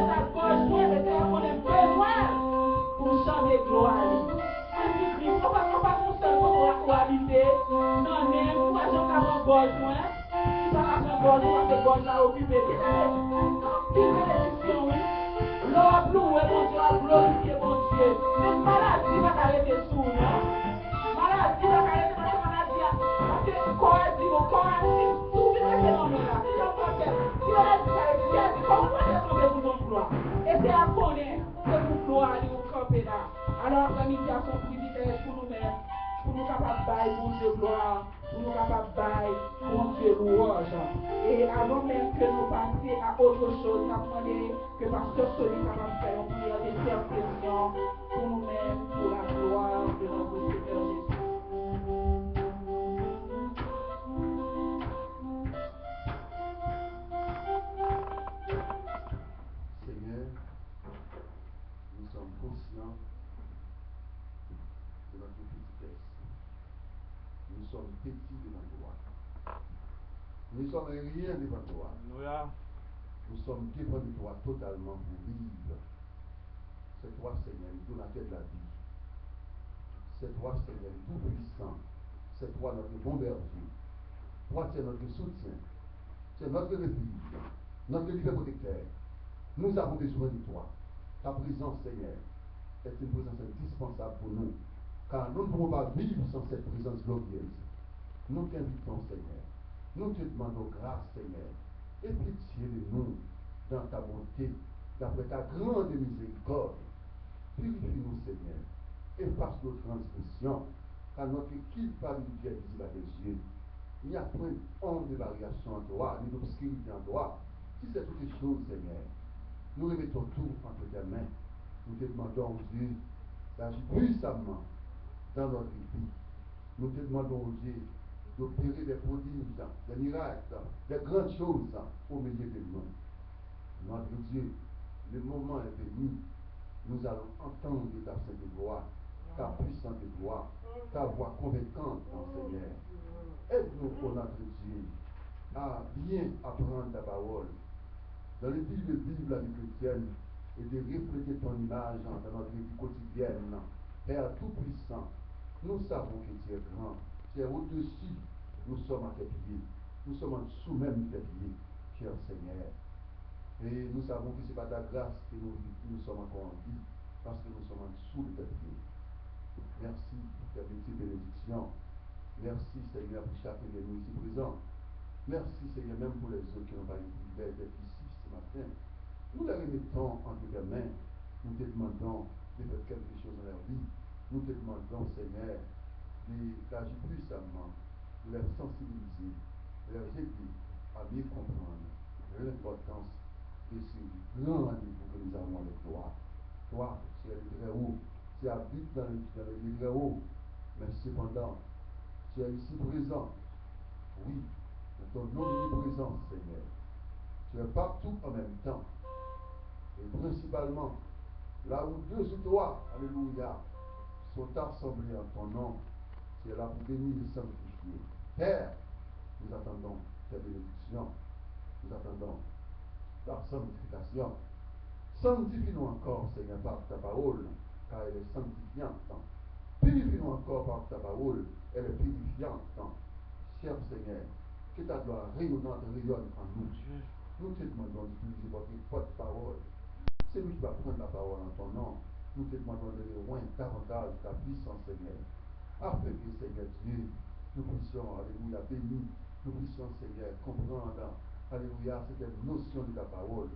sa gorge noire et qu'on a besoin pour chanter gloire. Jésus-Christ, on va construire pour habiter. Non, même, on va chanter avant gorge noire. Si ça va faire gorge, on va faire gorge là occupée. Quelle bénédiction, oui. L'eau a ploué, mon Dieu, a glorifié, mon Dieu. Cette maladie va t'arrêter sous, non? Maladie va t'arrêter parce que maladie a. Parce que corps a dit, mon corps a dit, tout vient de tomber là. Il a pas fait. Si on a dit ça, il a dit, comment on va tomber pour ton gloire? Et c'est à connaître, c'est pour gloire aller au camper là. Alors, famille, qui a son privilège pour nous-mêmes, pour nous capables de bailler, mon Dieu, gloire, pour nous capables de bailler, mon Dieu, louange. Et avant même que nous passions à autre chose, nous demandons que Pasteur Soli va faire une prière d'intercession pour nous-mêmes, pour la gloire de notre Seigneur Jésus. Seigneur, nous sommes conscients de notre petitesse. Nous sommes petits devant toi. Nous ne sommes rien devant toi. Alléluia. Nous sommes devant toi totalement pour vivre. C'est toi, Seigneur, le donateur de la vie. C'est toi, Seigneur, le tout-puissant. C'est toi notre bon berger. Toi, tu es notre soutien. Tu es notre refuge, notre libre protecteur. Nous avons besoin de toi. Ta présence, Seigneur, est une présence indispensable pour nous. Car nous ne pouvons pas vivre sans cette présence glorieuse. Nous t'invitons, Seigneur. Nous te demandons grâce, Seigneur. Et pitié de nous dans ta bonté, d'après ta grande miséricorde. Purifie-nous, Seigneur. Efface nos transgressions, car notre culpabilité est visible à tes yeux. Il n'y a point honte de variation en toi, ni d'obscurité en toi. Si c'est toutes les choses, Seigneur, nous remettons tout entre tes mains. Nous te demandons, Dieu, d'agir puissamment dans notre vie. Nous te demandons, Dieu, d'opérer des prodiges, des miracles, des grandes choses au milieu de nous. Notre Dieu, le moment est venu. Nous allons entendre ta sainte gloire, ta puissante gloire, ta voix convaincante, Seigneur. Aide-nous, pour notre Dieu, à bien apprendre ta parole, dans le but de vivre la vie chrétienne et de refléter ton image dans notre vie quotidienne. Père Tout-Puissant, nous savons que tu es grand, tu es au-dessus, nous sommes à tes pieds, nous sommes en dessous même de tes pieds, cher Seigneur. Et nous savons que ce n'est pas ta grâce que nous sommes encore en vie, parce que nous sommes en dessous de tes pieds. Merci pour ta multiples bénédictions. Merci, Seigneur, pour chacun de nous ici présents. Merci, Seigneur, même pour les autres qui n'ont pas eu le privilège d'être ici ce matin. Nous les remettons entre tes mains. Nous te demandons de faire quelque chose dans leur vie. Nous te demandons, Seigneur, d'agir puissamment, de les sensibiliser, de les aider à mieux comprendre l'importance de ce grand rendez-vous que nous avons avec toi. Toi, tu es le très haut, tu habites dans le très haut, mais cependant, tu es ici présent. Oui, dans ton omniprésence, Seigneur. Tu es partout en même temps. Et principalement, là où deux ou trois, alléluia, sont assemblés en ton nom, tu es là pour bénir et sanctifier. Père, nous attendons tes bénédictions. Nous attendons ta sanctification. Sanctifie-nous encore, Seigneur, par ta parole, car elle est sanctifiante. Purifie-nous encore par ta parole, elle est purifiante. Cher Seigneur, que ta gloire rayonnante rayonne en nous. Nous te demandons d'utiliser votre porte-parole. C'est lui qui va prendre la parole en ton nom. Nous te demandons de loin davantage ta puissance, Seigneur. Afin que, Seigneur Dieu, nous puissions, alléluia, bénir, nous puissions, Seigneur, comprendre, alléluia, cette notion de ta parole.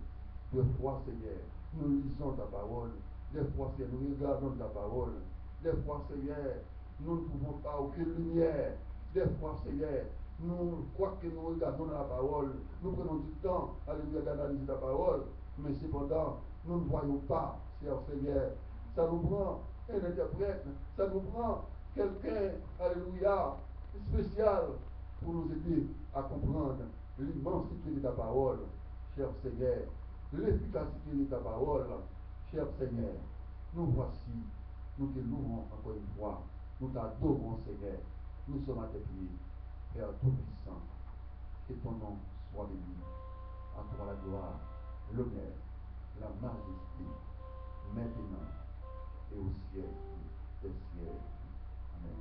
Des fois, Seigneur, nous lisons ta parole. Des fois, Seigneur, nous regardons ta parole. Des fois, Seigneur, nous ne pouvons pas aucune lumière. Des fois, Seigneur, nous, quoi que nous regardons dans la parole, nous prenons du temps, alléluia, d'analyser ta parole, mais cependant, nous ne voyons pas, cher Seigneur. Ça nous prend un interprète, ça nous prend quelqu'un, alléluia, spécial, pour nous aider à comprendre l'immensité de ta parole, cher Seigneur, l'efficacité de ta parole, cher Seigneur. Nous voici, nous te louons encore une fois, nous t'adorons, Seigneur. Nous sommes à tes pieds, Père Tout-Puissant. Que ton nom soit béni. À toi la gloire, l'honneur la majesté, maintenant et au ciel des ciels. Amen.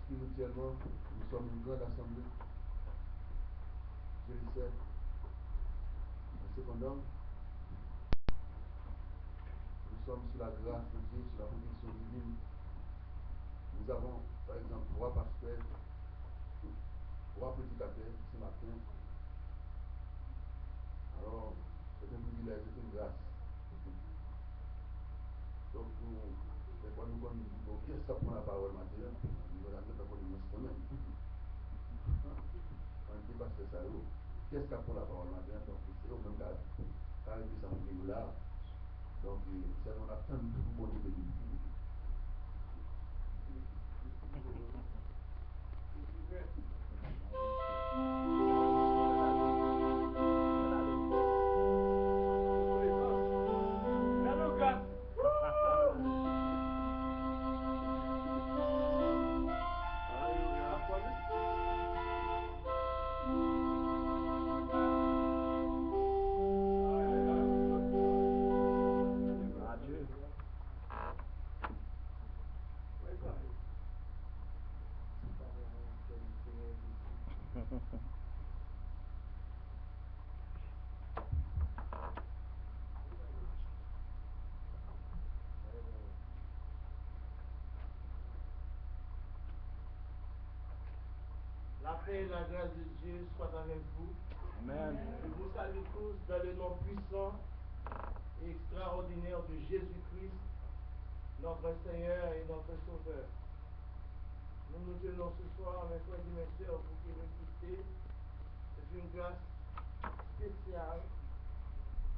Spirituellement, nous sommes une grande assemblée. Je le sais. Mais cependant, nous sommes sous la grâce de Dieu, sous la protection divine. Nous avons, par exemple, 3 pasteurs, 3 prédicateurs ce matin. Alors, c'est un privilège, c'est une grâce. Donc, des fois, nous connaissons, qu'est-ce que ça prend la parole maintenant? Nous allons mettre encore une semaine. On dit parce que ça y est. Qu'est-ce qu'a pour la parole maintenant? Donc, c'est au même cas, quand il dit ça, on dit là. Donc, c'est on attend tout le monde de lui. La paix et la grâce de Dieu soient avec vous. Amen. Je vous salue tous dans le nom puissant et extraordinaire de Jésus-Christ, notre Seigneur et notre Sauveur. Nous nous tenons ce soir, mes frères et mes sœurs, pour que nous quitter. C'est une grâce spéciale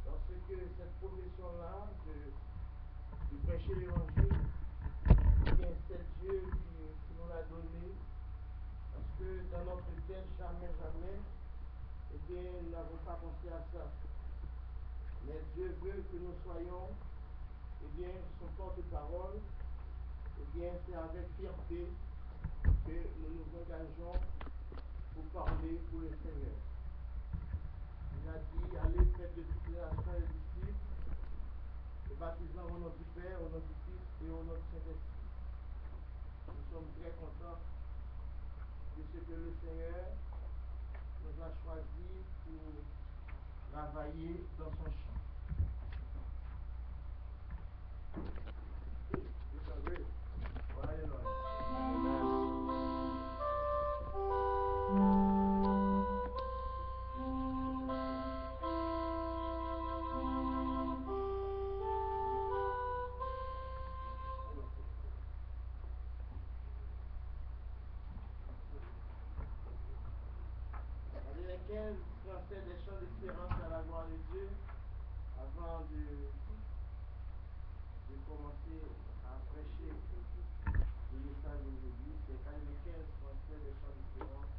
parce que cette profession-là de prêcher l'évangile, c'est Dieu qui nous l'a donné. Parce que dans notre tête, jamais, eh bien, nous n'avons pas pensé à ça. Mais Dieu veut que nous soyons, eh bien, son porte-parole. Eh bien, c'est avec fierté que nous nous engageons pour parler pour le Seigneur. Il a dit, allez, faites de toutes les nations les disciples, et baptisant au nom du Père, au nom du Fils et au nom du Saint-Esprit. Nous sommes très contents de ce que le Seigneur nous a choisi pour travailler dans son champ. Français des chants d'espérance à la gloire de Dieu. avant de commencer à prêcher le message d'aujourd'hui, c'est quand même 15 français des chants différents.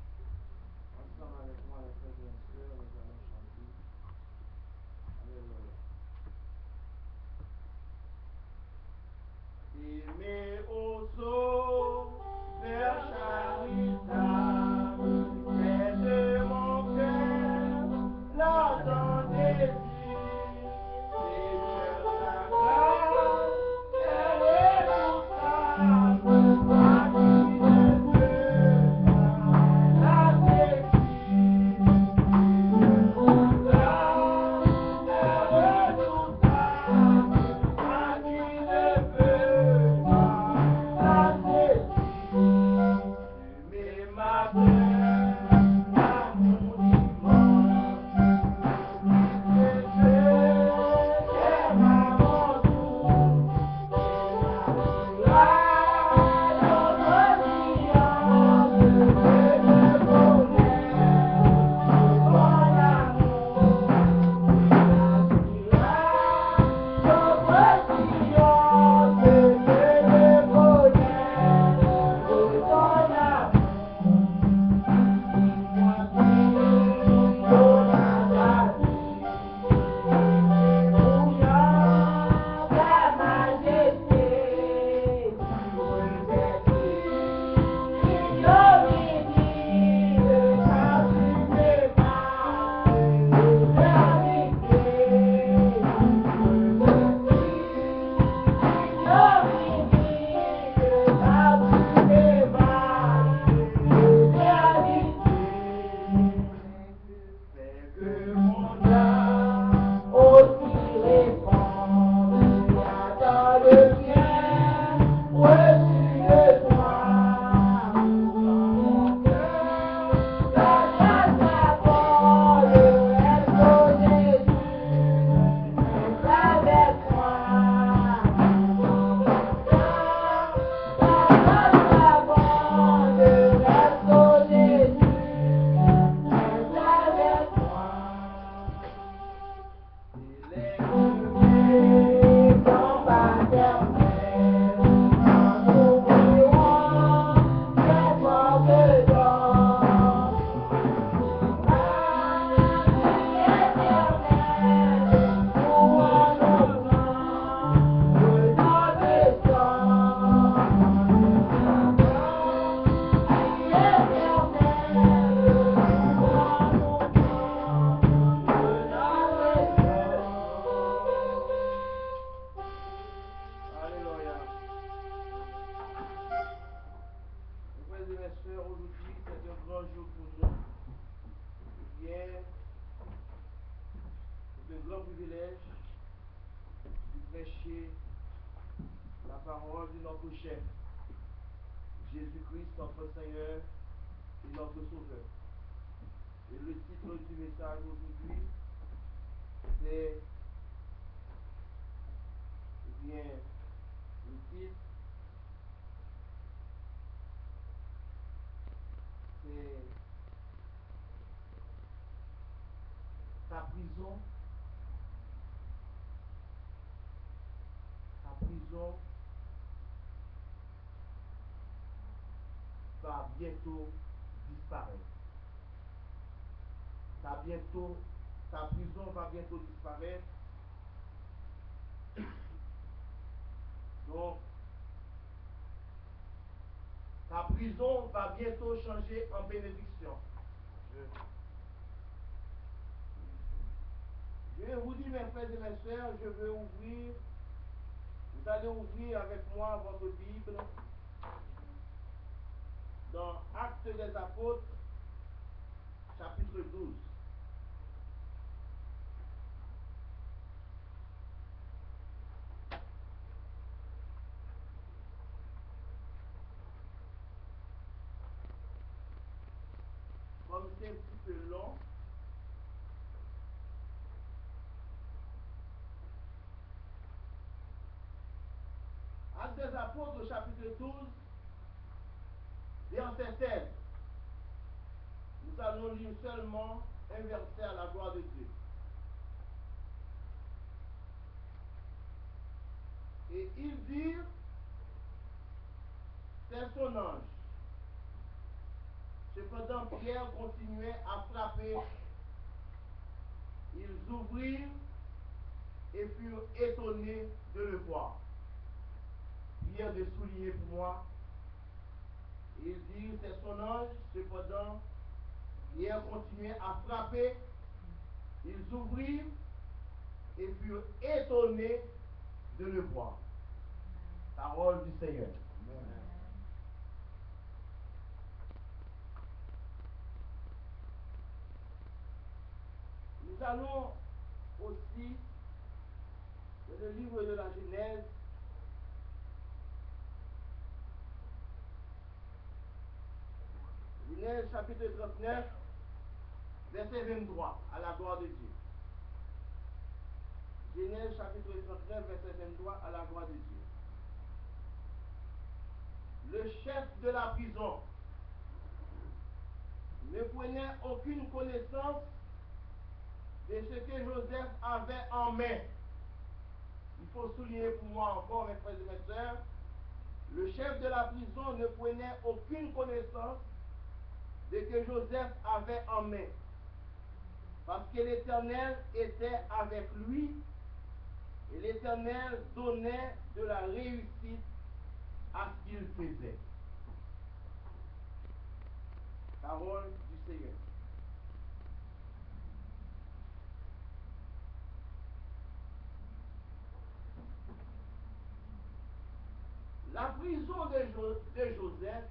Ensemble avec moi, les frères et les sœurs, nous allons chanter. Alléluia. Aimez au Sauveur charitable, c'est de mon cœur l'ardent désir. Seigneur, la grâce est redoutable, moi qui ne peux pas la décrire. Seigneur, la grâce est redoutable, moi qui ne peux pas la décrire. Mais ma terre, à mon dimanche, Jésus-Christ, notre Seigneur et notre Sauveur. Et le titre du message aujourd'hui, c'est bien le titre, c'est ta prison va bientôt disparaître. Ta prison va bientôt disparaître. Donc, ta prison va bientôt changer en bénédiction. Je vous dis, mes frères et mes sœurs, vous allez ouvrir avec moi votre Bible dans Actes des Apôtres, chapitre 12. Comme c'est un petit peu long, Actes des Apôtres, chapitre 12, verset 16. Nous allons lire seulement un verset à la gloire de Dieu. Et ils dirent, c'est son ange. Cependant, Pierre continuait à frapper. Ils ouvrirent et furent étonnés de le voir. Pierre de souligner pour moi. Ils dirent, c'est son ange. Cependant, Pierre continuait à frapper. Ils ouvrirent et furent étonnés de le voir. Parole du Seigneur. Amen. Nous allons aussi dans le livre de la Genèse, Genèse chapitre 39, verset 23, à la gloire de Dieu. Genèse chapitre 39, verset 23, à la gloire de Dieu. Le chef de la prison ne prenait aucune connaissance de ce que Joseph avait en main. Il faut souligner pour moi encore, mes frères et mes sœurs, le chef de la prison ne prenait aucune connaissance de ce que Joseph avait en main. Parce que l'Éternel était avec lui et l'Éternel donnait de la réussite à ce qu'il faisait. Parole du Seigneur. La prison de Joseph,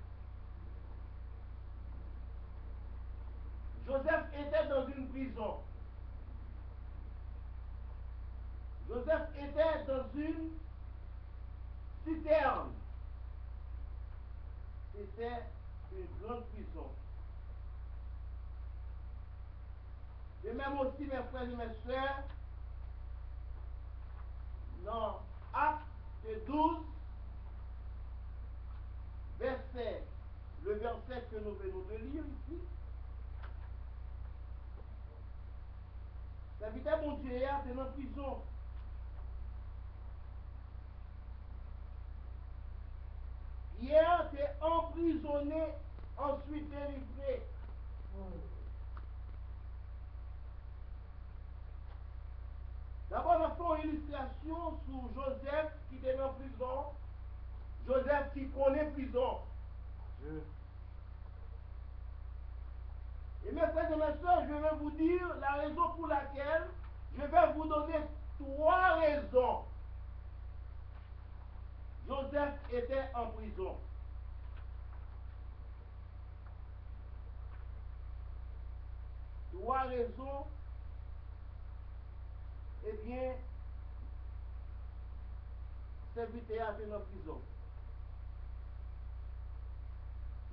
Joseph était dans une prison. Joseph était dans une citerne. C'était une grande prison. Et même aussi, mes frères et mes sœurs, dans Acte 12, le verset que nous venons de lire ici, serviteur mon Dieu est dans prison. Pierre était emprisonné, ensuite délivré. D'abord, nous faisons une illustration sur Joseph qui était en prison. Joseph qui connaît prison. Et mes frères et mes soeurs, je vais vous dire la raison pour laquelle je vais vous donner 3 raisons. Joseph était en prison. Trois raisons. Eh bien, serviteur était en prison.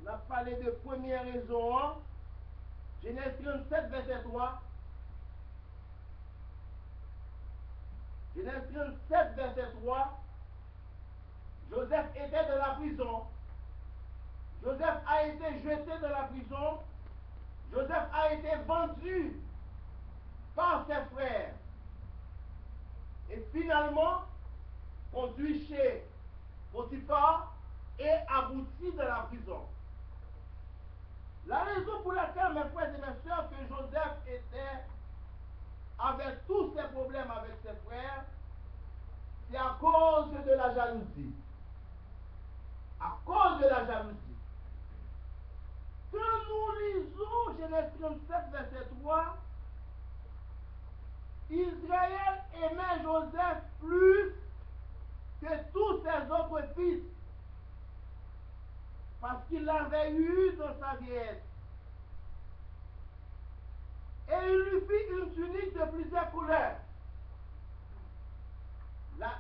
On a parlé de première raison. Genèse 37, verset 3. Genèse 37, verset 3. Joseph était dans la prison. Joseph a été jeté dans la prison. Joseph a été vendu par ses frères. Et finalement, conduit chez Potiphar et abouti dans la prison. La raison pour laquelle, mes frères et mes sœurs, que Joseph avait tous ses problèmes avec ses frères, c'est à cause de la jalousie. À cause de la jalousie. Quand nous lisons Genèse 37, verset 3, Israël aimait Joseph plus que tous ses autres fils, parce qu'il l'avait eu dans sa vieillesse. Et il lui fit une tunique de plusieurs couleurs.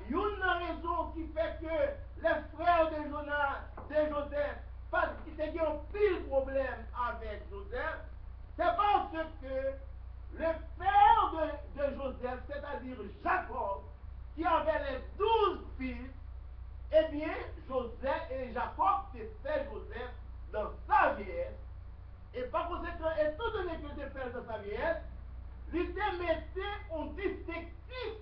Une raison qui fait que les frères de Joseph, parce qu'ils avaient un pile problème avec Joseph, c'est parce que le père de Joseph, c'est-à-dire Jacob, qui avait les 12 fils, eh bien, Joseph et Jacob c'était Joseph dans sa vieillesse. Et par conséquent, étant donné que le père dans sa vieillesse, il mettait un distinctif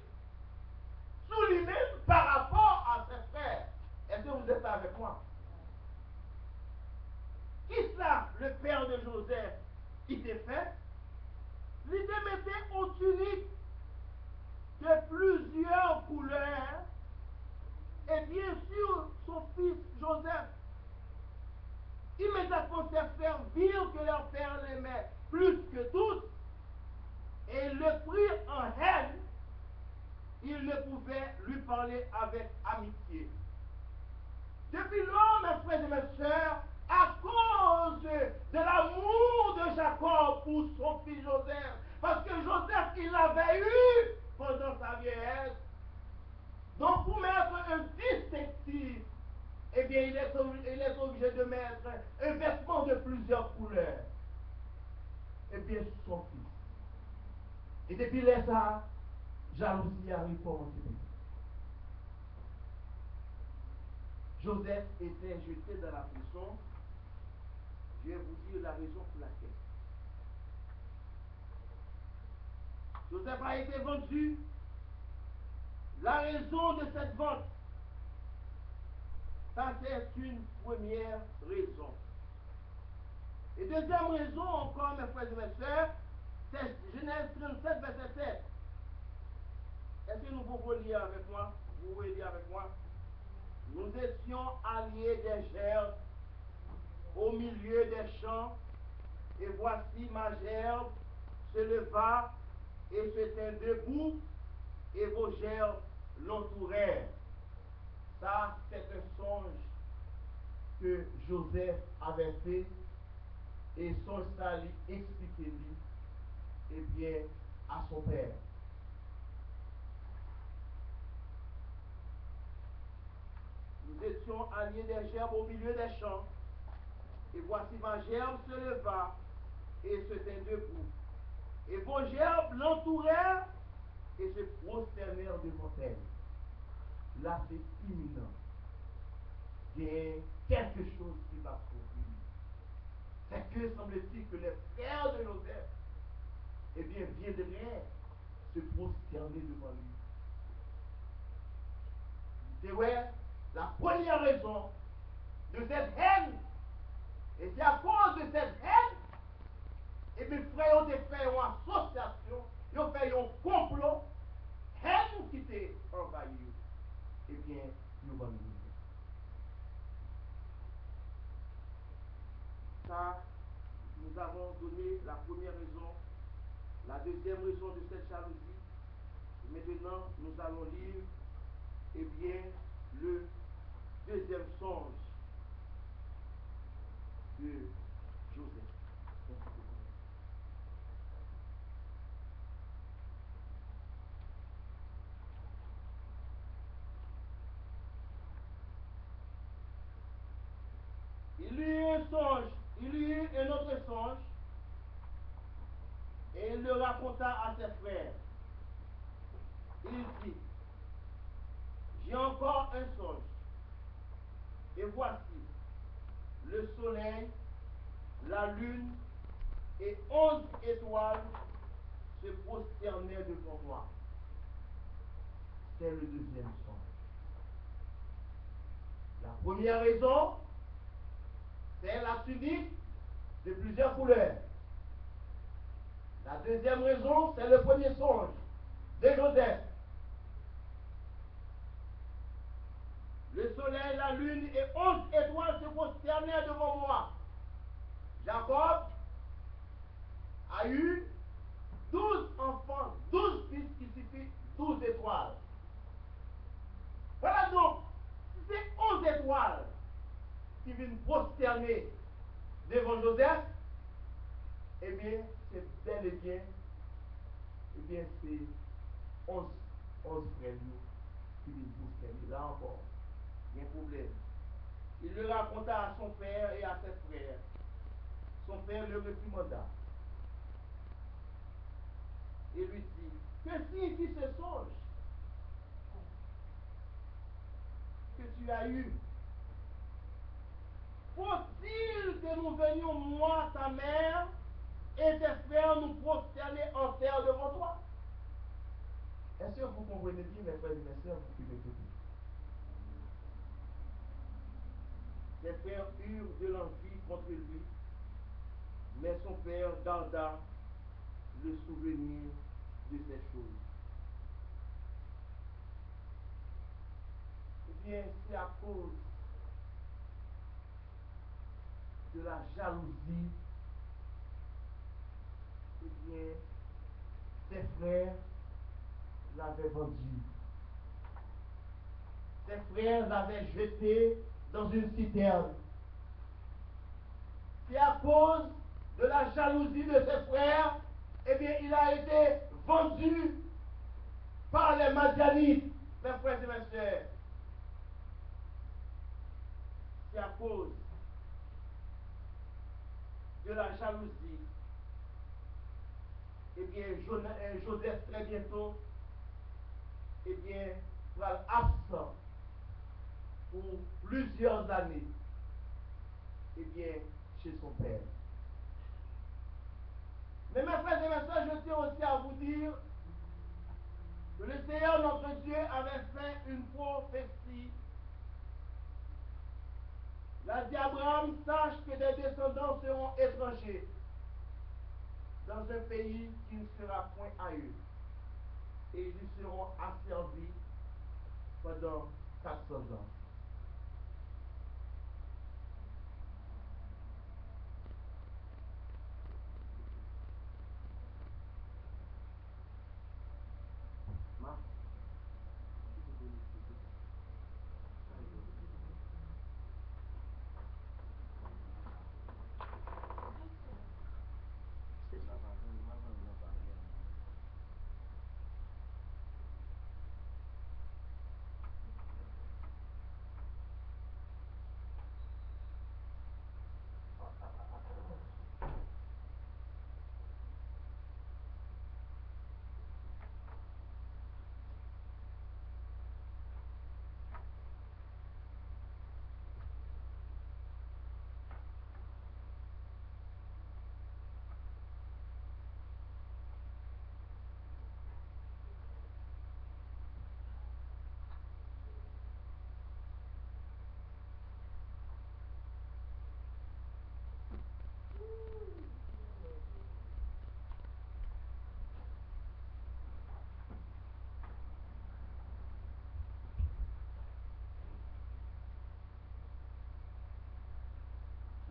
sous lui-même par rapport à ses il ne pouvait lui parler avec amitié. Depuis lors, mes frères et mes sœurs, à cause de l'amour de Jacob pour son fils Joseph, parce que Joseph, il l'avait eu pendant sa vieillesse, donc pour mettre un distinctif, eh bien, il est obligé de mettre un vêtement de plusieurs couleurs. Eh bien, son fils. Et depuis là, jalousie arrive pour Joseph était jeté dans la prison. Je vais vous dire la raison pour laquelle. Joseph a été vendu. La raison de cette vente, ça c'est une première raison. Et deuxième raison encore, mes frères et mes sœurs, c'est Genèse 37, verset 7. Est-ce que nous pouvons lire avec moi? Vous pouvez lire avec moi? Nous étions alliés des gerbes au milieu des champs, et voici ma gerbe se leva et se tint debout, et vos gerbes l'entourèrent. Ça, c'est un songe que Joseph avait fait, et songe ça lui expliquer lui, eh bien, à son père. Nous étions alliés des gerbes au milieu des champs, et voici ma gerbe se leva et se tint debout. Et vos gerbes l'entourèrent et se prosternèrent devant elle. Là, c'est imminent. Il y a quelque chose qui va produire. C'est que, semble-t-il, que les frères de Joseph, eh bien, viendraient se prosterner devant lui. C'est ouais, la première raison de cette haine. Et c'est à cause de cette haine, et mes frères ont fait une association, ils ont fait un complot, haine qui t'est envahi. Eh bien, nous allons nous. Ça, nous avons donné la première raison, la deuxième raison de cette jalousie. Maintenant, nous allons lire, eh bien, le deuxième songe de Joseph. Il y eut un songe, il y eut un autre songe, et il le raconta à ses frères. Il dit, j'ai encore un songe, et voici, le soleil, la lune et 11 étoiles se prosternaient devant moi. C'est le deuxième songe. La première raison, c'est la tunique de plusieurs couleurs. La deuxième raison, c'est le premier songe de Joseph. Le soleil, la lune et 11 étoiles se prosternaient devant moi. Jacob a eu 12 enfants, 12 fils qui signifient 12 étoiles. Voilà donc, si c'est 11 étoiles qui viennent prosterner devant Joseph, eh bien, c'est bel et bien, c'est 11 frères qui viennent prosterner. Là encore, il y a un problème. Il le raconta à son père et à ses frères. Son père le réprimanda et lui dit, que signifie ce songe que tu as eu? Faut-il que nous venions, moi, ta mère, et tes frères, nous prosterner en terre devant toi? Est-ce que vous comprenez bien, mes frères et mes sœurs, vous qui m'écoutez? Ses frères eurent de l'envie contre lui, mais son père garda le souvenir de ces choses. Eh bien, c'est à cause de la jalousie, eh bien, ses frères l'avaient vendu. ses frères l'avaient jeté dans une citerne. C'est à cause de la jalousie de ses frères, eh bien, il a été vendu par les Madianites, mes frères et mes sœurs. C'est à cause de la jalousie. Eh bien, Joseph, très bientôt, eh bien, sera absent pour plusieurs années, eh bien, chez son père. Mais mes frères et mes sœurs, je tiens aussi à vous dire que le Seigneur notre Dieu avait fait une prophétie. Il a dit à Abraham, sache que des descendants seront étrangers dans un pays qui ne sera point à eux. Et ils seront asservis pendant 400 ans.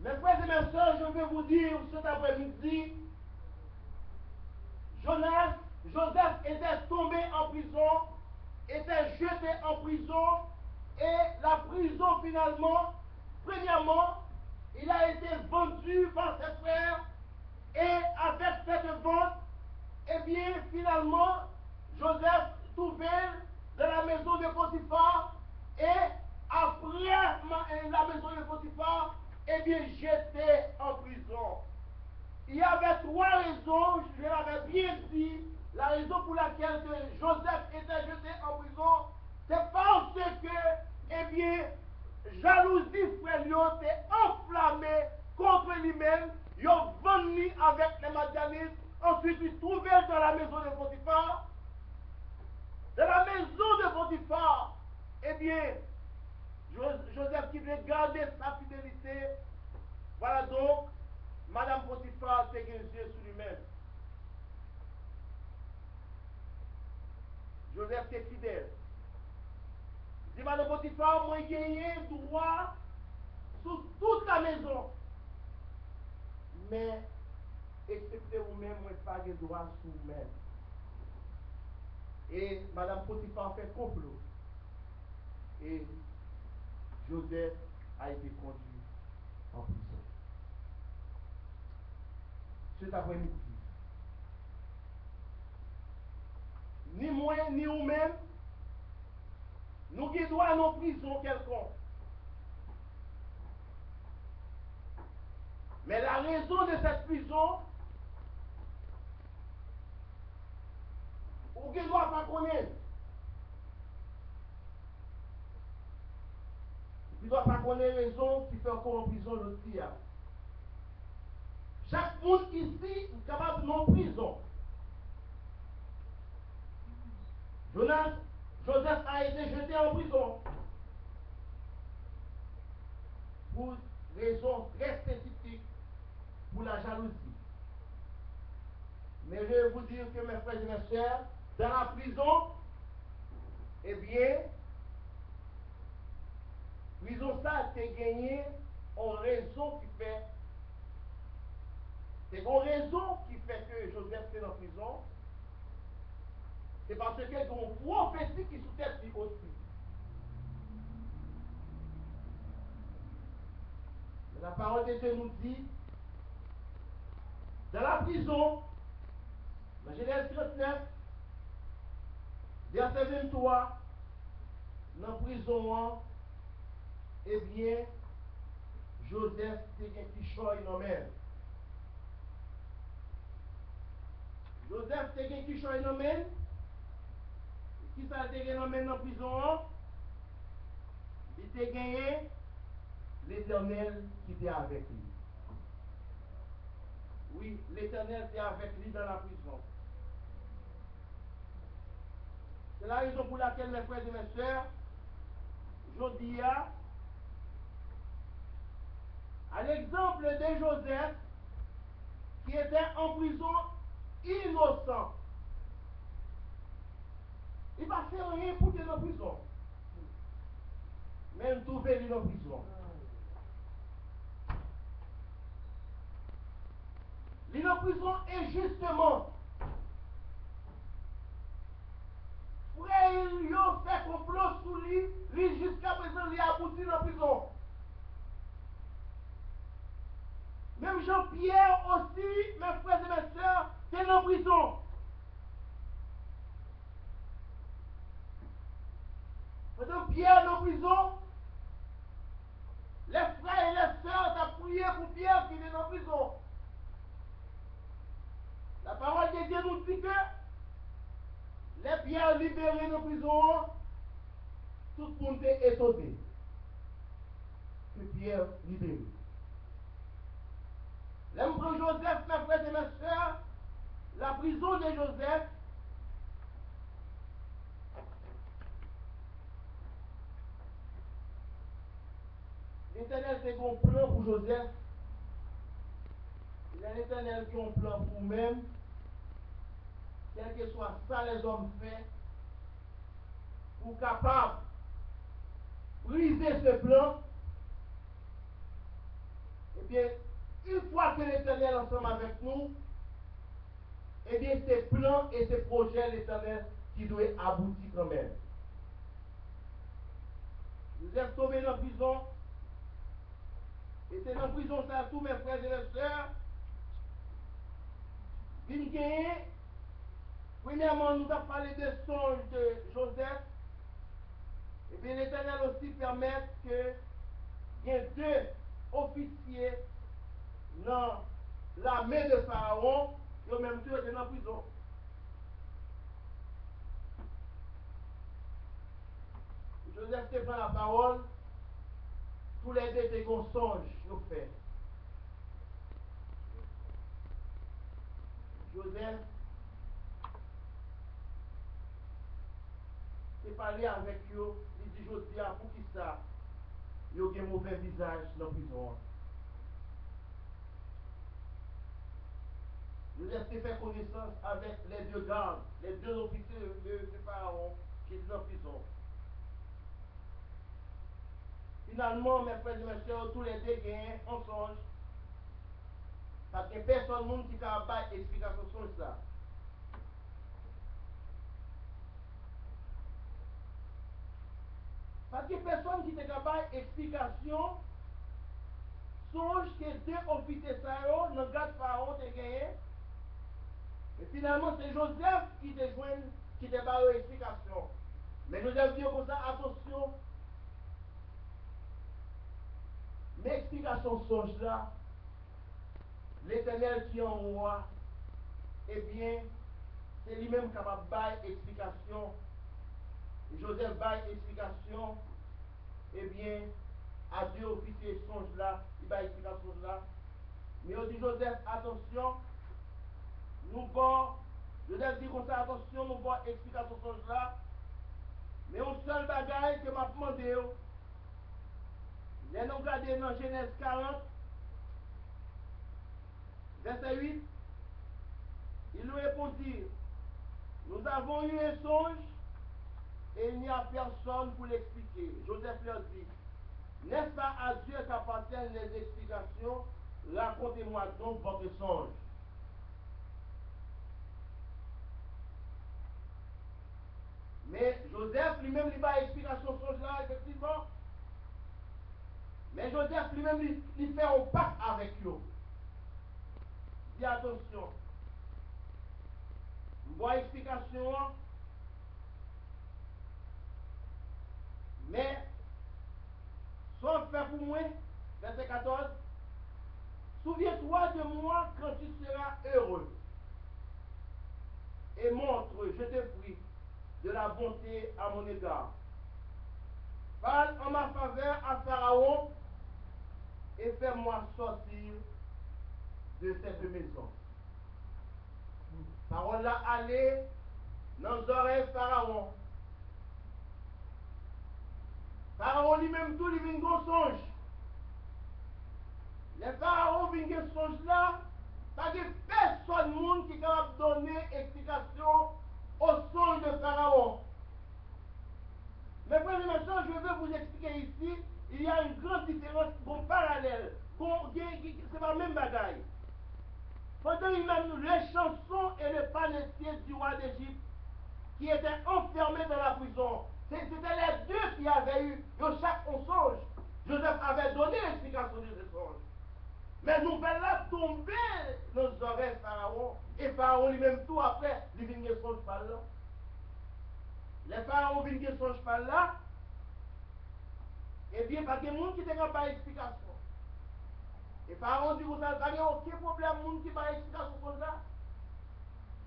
Mes frères et mes sœurs, je veux vous dire cet après-midi, Joseph était tombé en prison, était jeté en prison, et la prison finalement, premièrement, il a été vendu par ses frères, et avec cette vente, eh bien finalement, Joseph trouvait dans la maison de Potiphar, et après la maison de Potiphar, eh bien j'étais en prison. Il y avait trois raisons, je l'avais bien dit, la raison pour laquelle Joseph était jeté en prison, c'est parce que, eh bien, jalousie frère était enflammée contre lui-même, il a venu avec les Madianites, ensuite il trouvait dans la maison de Potiphar. Dans la maison de Potiphar, eh bien, Joseph qui devait garder sa fidélité, voilà donc, Madame Potiphar s'est yeux sur lui-même. Joseph était fidèle. Il dit, Madame Potiphar, moi j'ai gagné droit sur toute la maison. Mais, excepté vous-même, moi pas de droit sur vous-même. Et Madame Potiphar fait complot. Et Joseph a été conduit en prison. Cet après-midi, ni moi, ni vous-même, nous qui doit à nos prisons quelconque. Mais la raison de cette prison, ou qui ne doit pas connaître. Il ne doit pas connaître raison qui fait encore en prison le tir. Chaque monde ici est capable de non prison. Joseph a été jeté en prison pour raison très spécifique, pour la jalousie. Mais je vais vous dire que mes frères et mes sœurs, dans la prison, eh bien, prison ça a été gagné en raison qui fait. C'est une raison qui fait que Joseph est en prison. C'est parce qu'il y a une prophétie qui sous-tête lui aussi. la parole de Dieu nous dit, dans la prison, dans Genèse 39, verset 23, dans la prison, eh bien, Joseph était un petit choix nommé. Joseph était un petit choix nommé. Qui ça a été nommé dans la prison? Il était gagné l'Éternel qui était avec lui. Oui, l'Éternel était avec lui dans la prison. C'est la raison pour laquelle, mes frères et mes sœurs, je dis à l'exemple de Joseph, qui était en prison innocent. Il n'a fait rien pour être en prison. Même trouver lui en prison. Il est en prison injustement. Frère, il a fait complot sous lui, jusqu'à présent, il a abouti en prison. Même Jean-Pierre aussi, mes frères et mes sœurs, c'est en prison. Pendant Pierre est en prison, les frères et les sœurs ont prié pour Pierre qui est en prison. La parole de Dieu nous dit que les Pierre libérés en prison, tout le monde est étonné que Pierre libéré. L'empereur Joseph, mes frères et mes sœurs, la prison de Joseph, l'Éternel c'est un plan pour Joseph. Il y a l'Éternel qui a un plan pour vous-même. Quel que soit ça les hommes fait, pour capable de briser ce plan. Et bien, une fois que l'Éternel est ensemble avec nous, et bien ces plans et ces projets, l'Éternel qui doit aboutir quand même. Vous êtes tombés dans la prison, et c'est dans la prison ça tous mes frères et mes sœurs. Premièrement, nous avons parlé des songes de Joseph. Et bien l'Éternel aussi permet que il y ait deux officiers dans l'armée de Pharaon, et au même temps dans la prison. Joseph te prend la parole, tous les deux des songes nous fait. Joseph s'est parlé avec eux, il dit Joseph, pour qui ça? Il y a un mauvais visage dans la prison. Joseph s'est fait connaissance avec les deux gardes, les deux officiers de Pharaon qui étaient en prison. Finalement, mes frères et mes sœurs, tous les deux gagnent en songe. Parce que personne ne qui a pas d'explication sur ça. Parce que personne qui n'a pas d'explication, songe que deux officiers dans le garde Pharaon ont gagné. Et finalement, c'est Joseph qui te joint, qui te barre l'explication. Mais Joseph dit comme ça, attention, mes explications songe là, l'Éternel qui est en moi, eh bien, c'est lui-même capable de faire explication. Et Joseph baille explication, eh bien, à deux officiers songe là, il va explication là. Mais on dit Joseph, attention, nous bon, Joseph dit comme ça, attention, nous bon explication songe là. Mais un seul bagage que m'a demandé, les nous regardons dans Genèse 40, verset 8, il nous répondit, nous avons eu un songe et il n'y a personne pour l'expliquer. Joseph leur dit, n'est-ce pas à Dieu qu'appartiennent les explications? Racontez-moi donc votre songe. Mais Joseph lui-même, il va explication songe là, effectivement. Mais Joseph lui-même, il fait un pacte avec eux. Dis attention. Bonne explication. Mais, soit fait pour moi, verset 14, souviens-toi de moi quand tu seras heureux. Et montre, je te prie, de la bonté à mon égard. Parle en ma faveur à Pharaon et fais-moi sortir de cette maison. Parole là, allez dans les oreilles Pharaon. Pharaon lui-même tout, il vient de songe. Les pharaons viennent de songe là, pas de personne monde qui est capable de donner explication au songe de Pharaon. Mais frères et sœurs, je veux vous expliquer ici, il y a une grande différence, bon parallèle, c'est pas la même bagaille. Pendant même les chansons et le panetier du roi d'Égypte qui étaient enfermés dans la prison, c'était les deux qui avaient eu chaque un songe. Joseph avait donné l'explication de ce songe. Mais nous là tomber dans les oreilles Pharaon, et Pharaon lui-même tout après, il vient de songe par là. Les pharaons viennent de songe par là, et bien, pas de monde qui te n'a pas d'explication. Et Pharaon dit, vous n'avez pas aucun problème, monde qui n'a pas d'explication comme ça.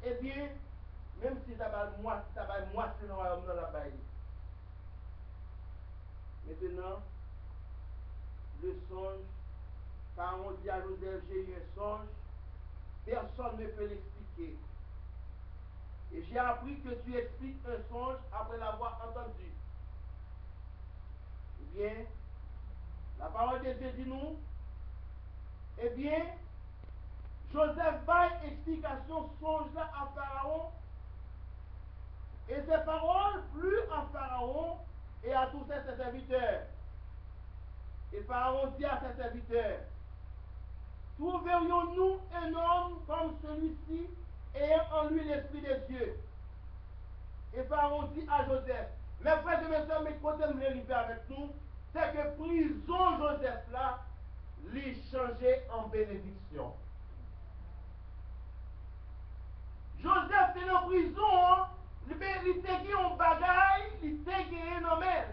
Et bien, même si ça va moitié dans le royaume dans la baille. Maintenant, le songe, Pharaon dit à Joseph, j'ai eu un songe, personne ne peut l'expliquer. Et j'ai appris que tu expliques un songe après l'avoir entendu. Eh bien, la parole de Dieu dit nous, eh bien, Joseph va explication songe là à Pharaon. Et ces paroles plus à Pharaon et à tous ses serviteurs. Et Pharaon dit à ses serviteurs, trouverions-nous un homme comme celui-ci ayant en lui l'esprit des dieux? Et Pharaon dit à Joseph, mes frères et mes soeurs, mes côtés me arriver avec nous, c'est que prison Joseph là, l'y changé en bénédiction. Joseph est en prison, il était gagné en bagaille, il était gagné en mer.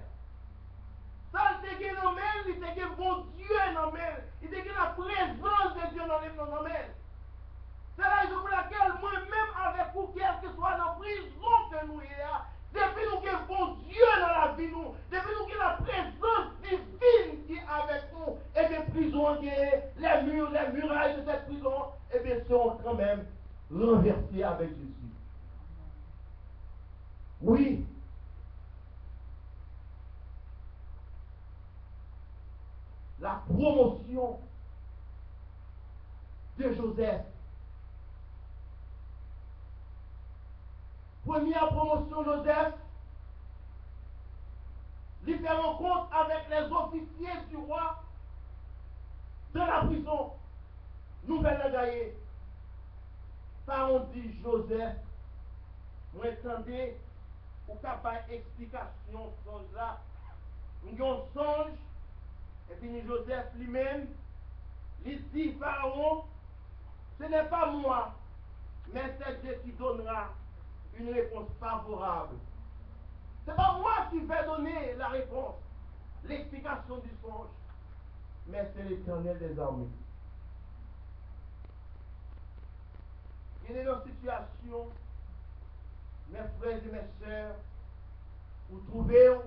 Ça, il était gagné en mer, il était gagné bon Dieu en mer. Il était gagné la présence de Dieu dans mer. C'est la raison pour laquelle moi-même, avec vous, quel que soit dans la prison que nous ayons, depuis nous avons bon Dieu dans la vie, nous, depuis nous avons la présence divine qui est avec nous, et bien prison, les murs, les murailles de cette prison, et bien sont quand même renversés avec Jésus. Oui. La promotion de Joseph. Première promotion de Joseph, il fait rencontre avec les officiers du roi de la prison. Nouvelle gaillée. Pharaon dit Joseph, vous entendez, ou capable explication songe là. Nous avons songe, et puis Joseph lui-même, il dit Pharaon, ce n'est pas moi, mais c'est Dieu qui donnera une réponse favorable. Ce n'est pas moi qui vais donner la réponse, l'explication du songe, mais c'est l'Éternel des armées. Il est dans une situation, mes frères et mes sœurs, vous trouvez,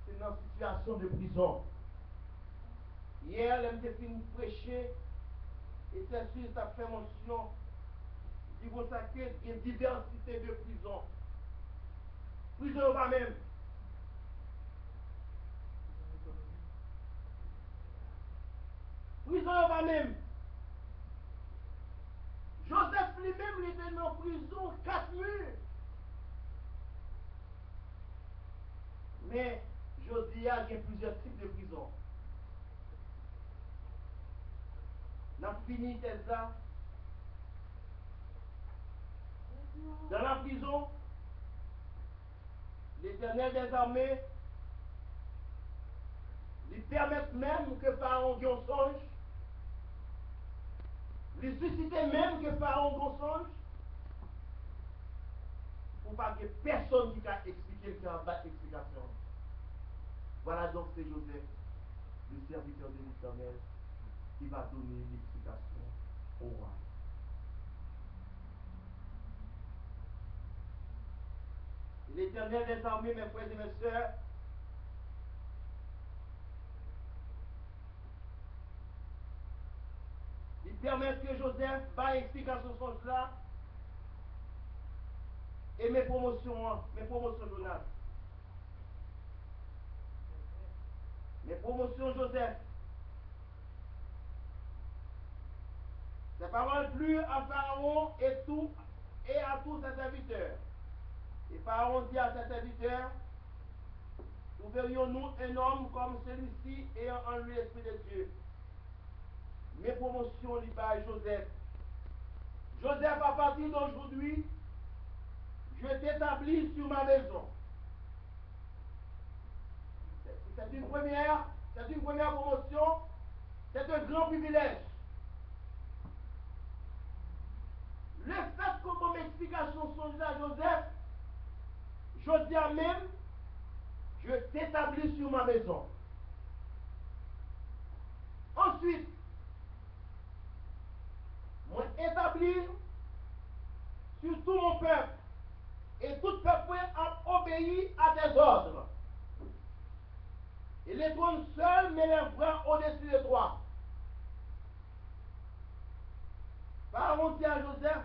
c'est dans une situation de prison. Hier, j'ai fini de prêcher, et c'est sûr, ça fait mention, il faut ça qu'il y a une diversité de prisons. Prison pas même. Prison pas même. Joseph lui-même, il était dans prison 4 murs. Mais Josia, il y a plusieurs types de prisons. Dans fini ça. Dans la prison, l'Éternel des armées, Il permet même que Pharaon ait un songe. Il suscite même que Pharaon ait un songe. Pour pas que personne qui a expliqué qui a pas d'explication. Voilà donc c'est Joseph, le serviteur de l'Éternel, qui va donner l'explication au roi. L'Éternel est armé, mes frères et mes sœurs. Il permet que Joseph va explication sur cela. Et mes promotions Jonas. Mes promotions Joseph. Ces paroles plut à Pharaon et à tous ses serviteurs. Et Pharaon dit à ses serviteurs, trouverions-nous un homme comme celui-ci ayant en lui l'esprit de Dieu? Mes promotions lui par Joseph. Joseph, à partir d'aujourd'hui, je t'établis sur ma maison. C'est une première promotion, c'est un grand privilège. Le fait que mon explication songe à Joseph, je dis à même, je t'établis sur ma maison. Ensuite, moi établir sur tout mon peuple, et tout peuple a obéi à tes ordres. Et les trônes seuls m'élèveront au-dessus de toi. Pharaon dit à Joseph,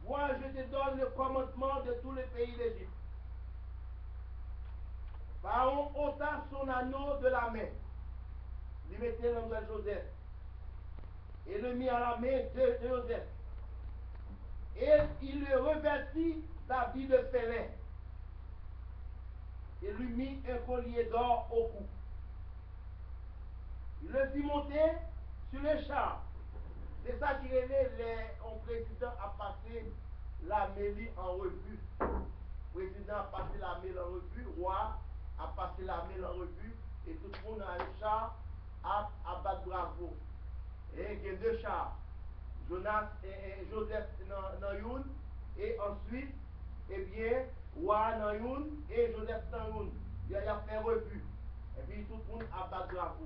vois, je te donne le commandement de tous les pays d'Égypte. Pharaon ôta son anneau de la main, lui mettait l'anneau de Joseph, et le mit à la main de Joseph. Et il le revêtit d'habits de félin, et lui mit un collier d'or au cou. Il le fit monter sur le char. C'est ça qui relève un président à passer la mêlée en revue. Le président a passé la mêlée en revue, le roi a passé la mêlée en revue, et tout le monde dans le char a battu bravo. Et il y a deux chars, Jonas et Joseph dans une, et ensuite, eh bien, roi dans une et Joseph dans une. Il a fait revue. Et puis tout le monde a battu bravo.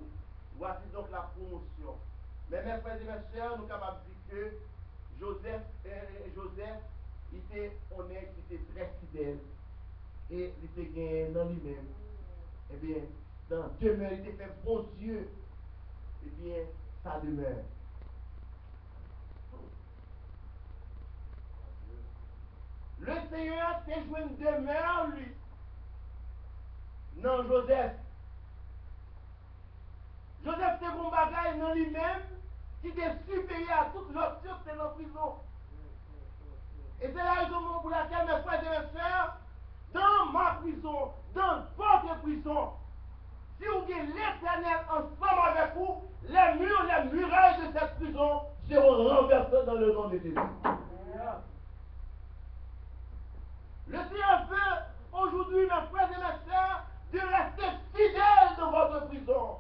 Voici donc la promotion. Mais mes frères et mes sœurs, nous sommes capables de dire que Joseph, il était honnête, il était très fidèle. Et il était gagné dans lui-même. Eh bien, dans demeure, il était fait bon Dieu. Eh bien, ça demeure. Le Seigneur s'est joué une demeure, lui. Non, Joseph. Joseph, c'est mon bagage dans lui-même qui était supérieur à toute l'autre qui était dans la prison. Et c'est la raison pour laquelle, mes frères et mes sœurs, dans ma prison, dans votre prison, si vous avez l'Éternel ensemble avec vous, les murailles de cette prison seront renversées dans le nom de Jésus. Le Seigneur veut aujourd'hui, mes frères et mes sœurs, de rester fidèles dans votre prison.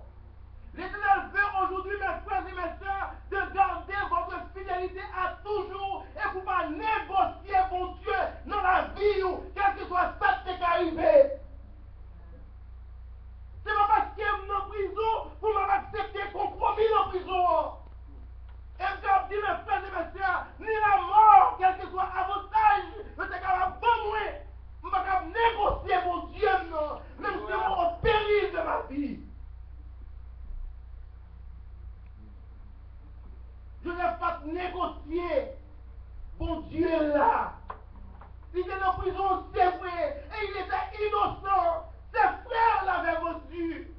L'Éternel veut aujourd'hui, mes frères et mes sœurs, de garder votre fidélité à toujours et pour ne pas négocier, mon Dieu, dans la vie, quel que soit ça qui est arrivé. Ce n'est pas parce qu'il est en prison pour m'accepter compromis en prison. Et je dis, mes frères et mes sœurs, ni la mort, quel que soit avantage, je suis capable de mourir. Je ne suis pas capable de négocier, mon Dieu, non. Même si c'est au péril de ma vie. Je n'ai pas négocié. Bon Dieu là. Il était en prison, c'est vrai. Et il était innocent. Ses frères l'avaient vendu.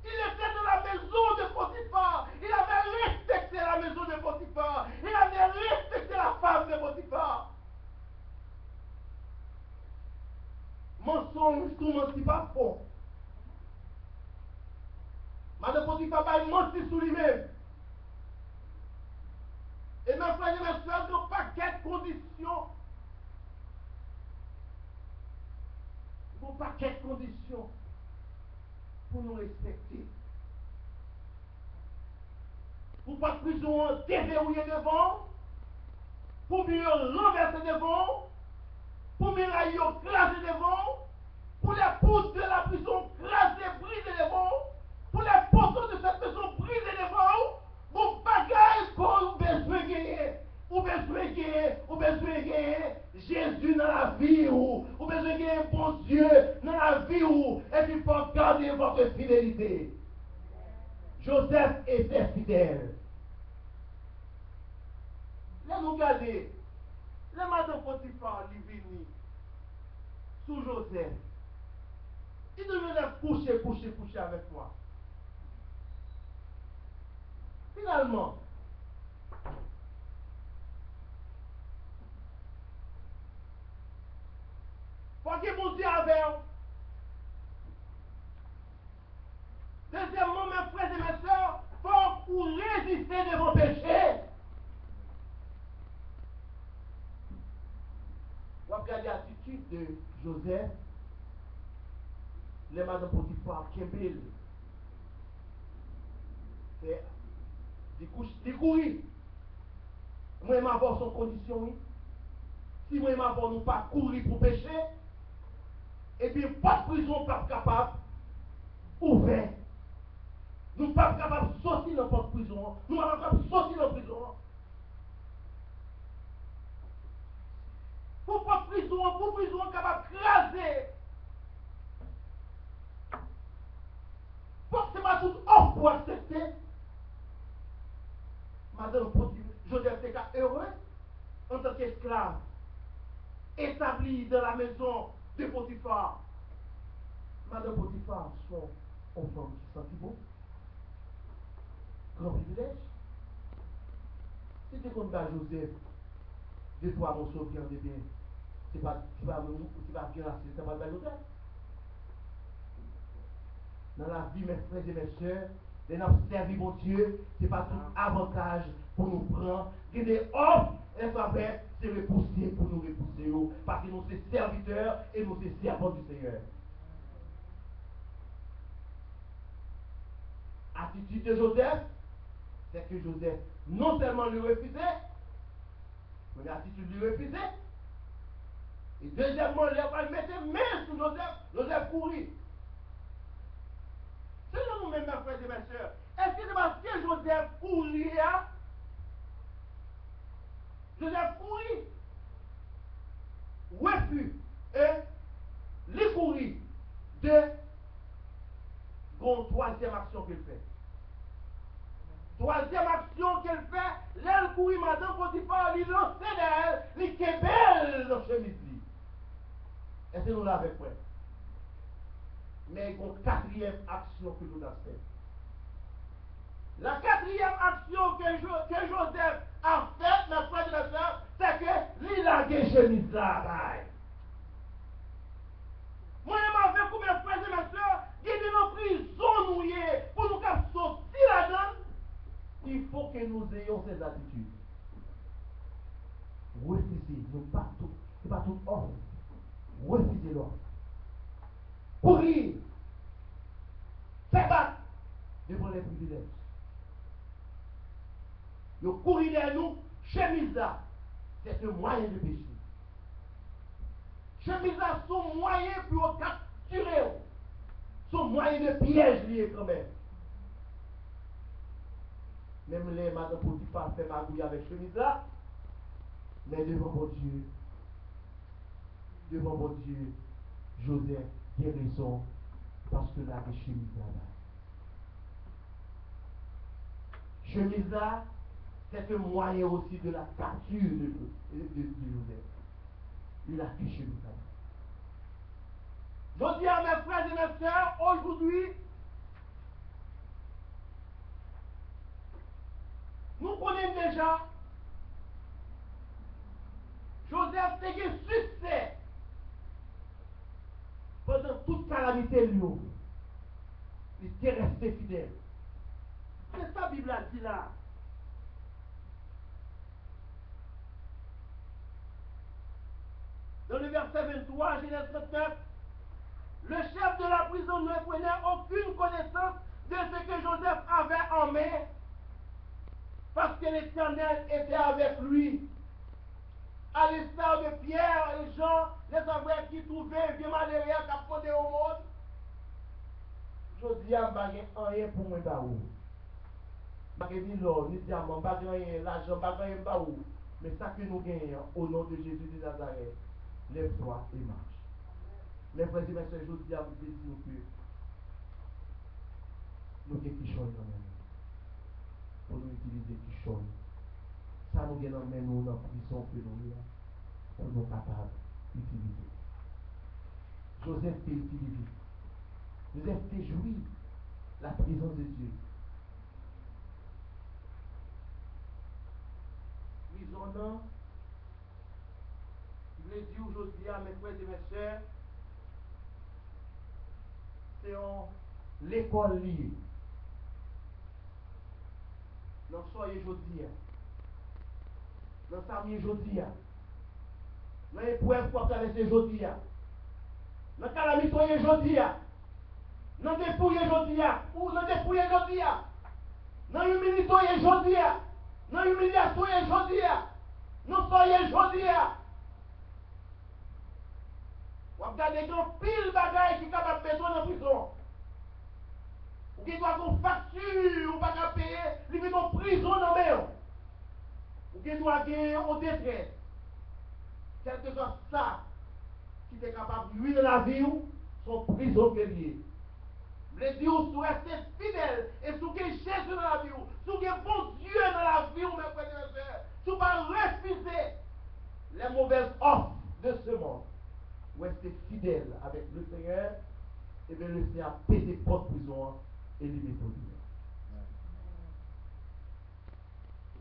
Il était dans la maison de Potiphar. Il avait respecté la maison de Potiphar. Il avait respecté la femme de Potiphar. Mensonge, tout menti pas faux. Madame Potiphar va mentir sur lui-même. Et mes frères et mes soeurs, de paquet de conditions. De paquet de conditions. pour nous respecter. Pour pas de prison déverrouiller devant, pour mieux renverser devant, pour mieux craser devant, pour les poutres de la prison craser, briser devant, pour les poteaux de cette maison briser devant, mon bagage qu'on besoin gagner, ou besoin gagner Jésus dans la vie, ou besoin gagner bon Dieu dans la vie, et puis faut garder votre fidélité. Joseph était fidèle. Là, nous regardons, les madame Potiphar, il vient sous Joseph. Il devait coucher avec moi. Finalement, faut que mon Dieu avec vous. Deuxièmement, mes frères et mes soeurs, faut pour résister de vos péchés. Vous regardez l'attitude de Joseph, les madame Potiphar, Kembel. C'est des courir. Moi, je vais avoir son condition, oui. Si moi, je vais avoir nous pas courir pour pécher, et puis pas de prison, pas capable, ouvert. Nous ne sommes pas capables de sortir dans notre prison. Nous ne sommes pas capables de sortir dans la prison. Pour pas prison capable de craser. Forcément, tout offre pour accepter. Madame Joseph était heureux en tant qu'esclave, établi dans la maison de Potiphar. Madame Potiphar, son enfant qui sentit beau. Grand privilège. C'était comme ça, Joseph. Des fois, mon sauvegarde de bien. C'est pas bien là, c'est pas bien Joseph. Dans la vie, mes frères et mes soeurs, de nous servir mon Dieu, c'est pas tout avantage pour nous prendre. Il y a des offres, et ça fait, c'est repousser pour nous repousser. Parce que nous sommes serviteurs et nous sommes servants du Seigneur. Attitude de Joseph, c'est que Joseph non seulement lui refusait, mais l'attitude lui refusait. Et deuxièmement, il va mettre main sur Joseph, Joseph courit. C'est nous-mêmes, mes frères et mes soeurs. Est-ce que c'est parce que Joseph courit, Joseph courit, refus, et les courir de troisième action qu'il fait. Troisième action qu'elle fait, l'aile courir madame Potiphar, il lance d'elle, il kebelle dans chemise. Est-ce que nous l'avons fait? Mais il y a une quatrième action que nous avons fait. La quatrième action que Joseph a faite, mes frères et mes soeurs, c'est que il a gagné chemise là. Moi, je m'avais pour mes frères et mes soeurs, qui est dans prison nouillée, pour nous sortir là-dedans. Il faut que nous ayons ces attitudes. Refusez, nous pas tout, c'est pas tout offre. Refusez l'offre. Courir, faire battre devant les privilèges. Le courir derrière nous, chemise là, c'est un moyen de péché. Chemise là, son moyen pour capturer, son moyen de piège lié quand même. Même les madame Potiphar fait magouille avec chemise là, mais devant mon Dieu, Joseph guérison parce que là, il y a chemise là. Chemise là, c'est un moyen aussi de la capture de Joseph. Il a touché chemise là. Je dis à mes frères et mes sœurs, aujourd'hui, nous connaissons déjà Joseph c'est un succès pendant toute calamité lui. Il était resté fidèle. C'est ça la Bible a dit là. Dans le verset 23, Genèse 39, Le chef de la prison ne prenait aucune connaissance de ce que Joseph avait en main, parce que l'Éternel était avec lui. À l'instar de Pierre et Jean, les frères qui trouvaient bien malheureux qui a fondé au monde, je dis à rien pour moi pas où. Je dis l'or, ni diamant, pas rien, l'argent, pas rien pas où. Mais ça que nous gagnons au nom de Jésus de Nazareth, lève-toi et marche. Mes frères et mes soeurs, je dis à vous dire que nous avons qui choisir quand même. Pour nous utiliser qui choisir. Ça nous gagne dans nous dans la prison que nous avons. Pour nous capables d'utiliser. Joseph t'a utilisé. Joseph t'a joui la présence de Dieu. Prisonnant, je le dis aujourd'hui à mes frères et mes sœurs, c'est l'école liée. Dans soyez aujourd'hui, dans samedi aujourd'hui, dans l'épreuve pour traverser aujourd'hui, dans la calamité aujourd'hui, dans le dépouille aujourd'hui, ou dans le dépouille aujourd'hui, dans l'humilité aujourd'hui, dans l'humiliation aujourd'hui, dans soyez aujourd'hui. Vous regardez grand pile de bagailles qui sont capables de mettre dans la prison. Ou qui doit avoir une facture, ou pas qu'à payer, il met en prison dans la main. Ou qui doit gagner en détresse. Quelque chose ça qui est capable de lui de la vie, son prison que lié. Je dis, vous restez fidèle et si vous avez Jésus dans la vie, si vous avez bon Dieu dans la vie, mes frères et mes sœurs, si vous ne pas refuser les mauvaises offres de ce monde, restez fidèle avec le Seigneur et bien le Seigneur péter porte prison et libérer ton Dieu.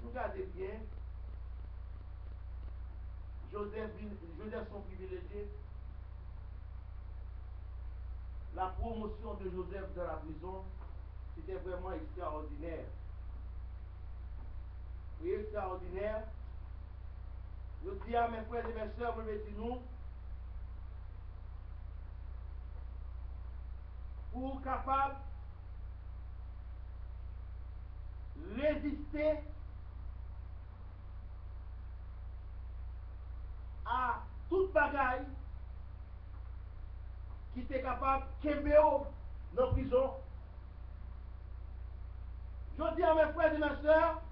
Regardez bien, Joseph son privilégié. La promotion de Joseph dans la prison, c'était vraiment extraordinaire. Oui, extraordinaire. Je dis à mes frères et mes soeurs, me mettez-nous, pour capable de résister à toute bagaille qui était capable de kembe dans la prison. Je dis à mes frères et mes soeurs,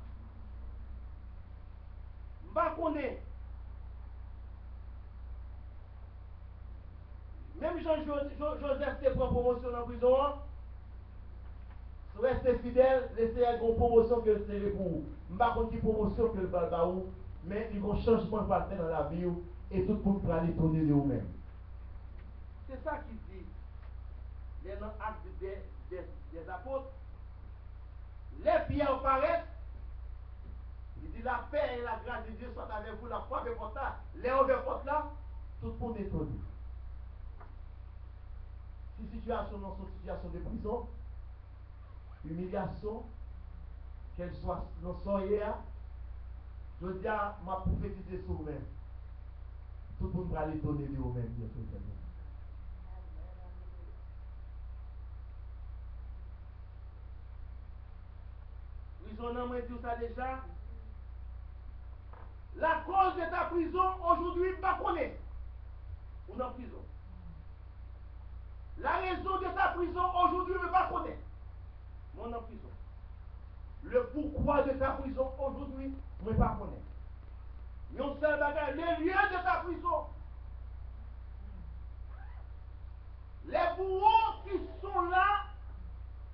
je ne connais pas. Même Jean-Joseph te prend promotion dans la prison, si vous restez fidèle, laissez une promotion que c'est pour vous. Je ne sais pas quelle promotion que le bal va où, mais il y a un changement qui va faire dans la vie et tout le monde va aller tourner de vous-même. C'est ça qu'il dit. Les actes des apôtres. Les pierres paraissent. Il dit la paix et la grâce de Dieu soient avec vous, la foi de votre là. Les envers votre là, tout le monde est tourné. Si situation dans une situation de prison, humiliation, qu'elle soit dans son hier, je dis à ma prophétisé sur vous-même. Tout le monde va aller donner de vous-même, bien sûr. Prison, moi dit ça déjà. La cause de ta prison aujourd'hui, pas connaît. Ou en prison. La raison de ta prison aujourd'hui, ne pas connaître. Mon en prison. Le pourquoi de ta prison aujourd'hui, ne pas connaître. Yon seul bagage, les lieux de ta prison. Les bourreaux qui sont là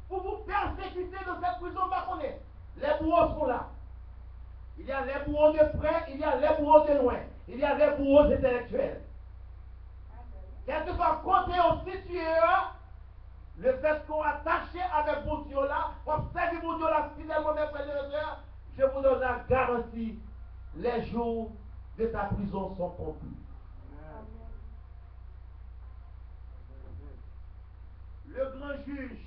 pour vous persécuter dans cette prison, pas connaître. Les bourreaux sont là. Il y a les bourreaux de près, il y a les bourreaux de loin. Il y a les bourreaux intellectuels. Quelque soit côté au situé, le fait qu'on attaché avec mon Dieu là, observez mon Dieu là fidèlement, mes frères et sœurs, je vous donne la garantie, les jours de ta prison sont conclus. Le grand juge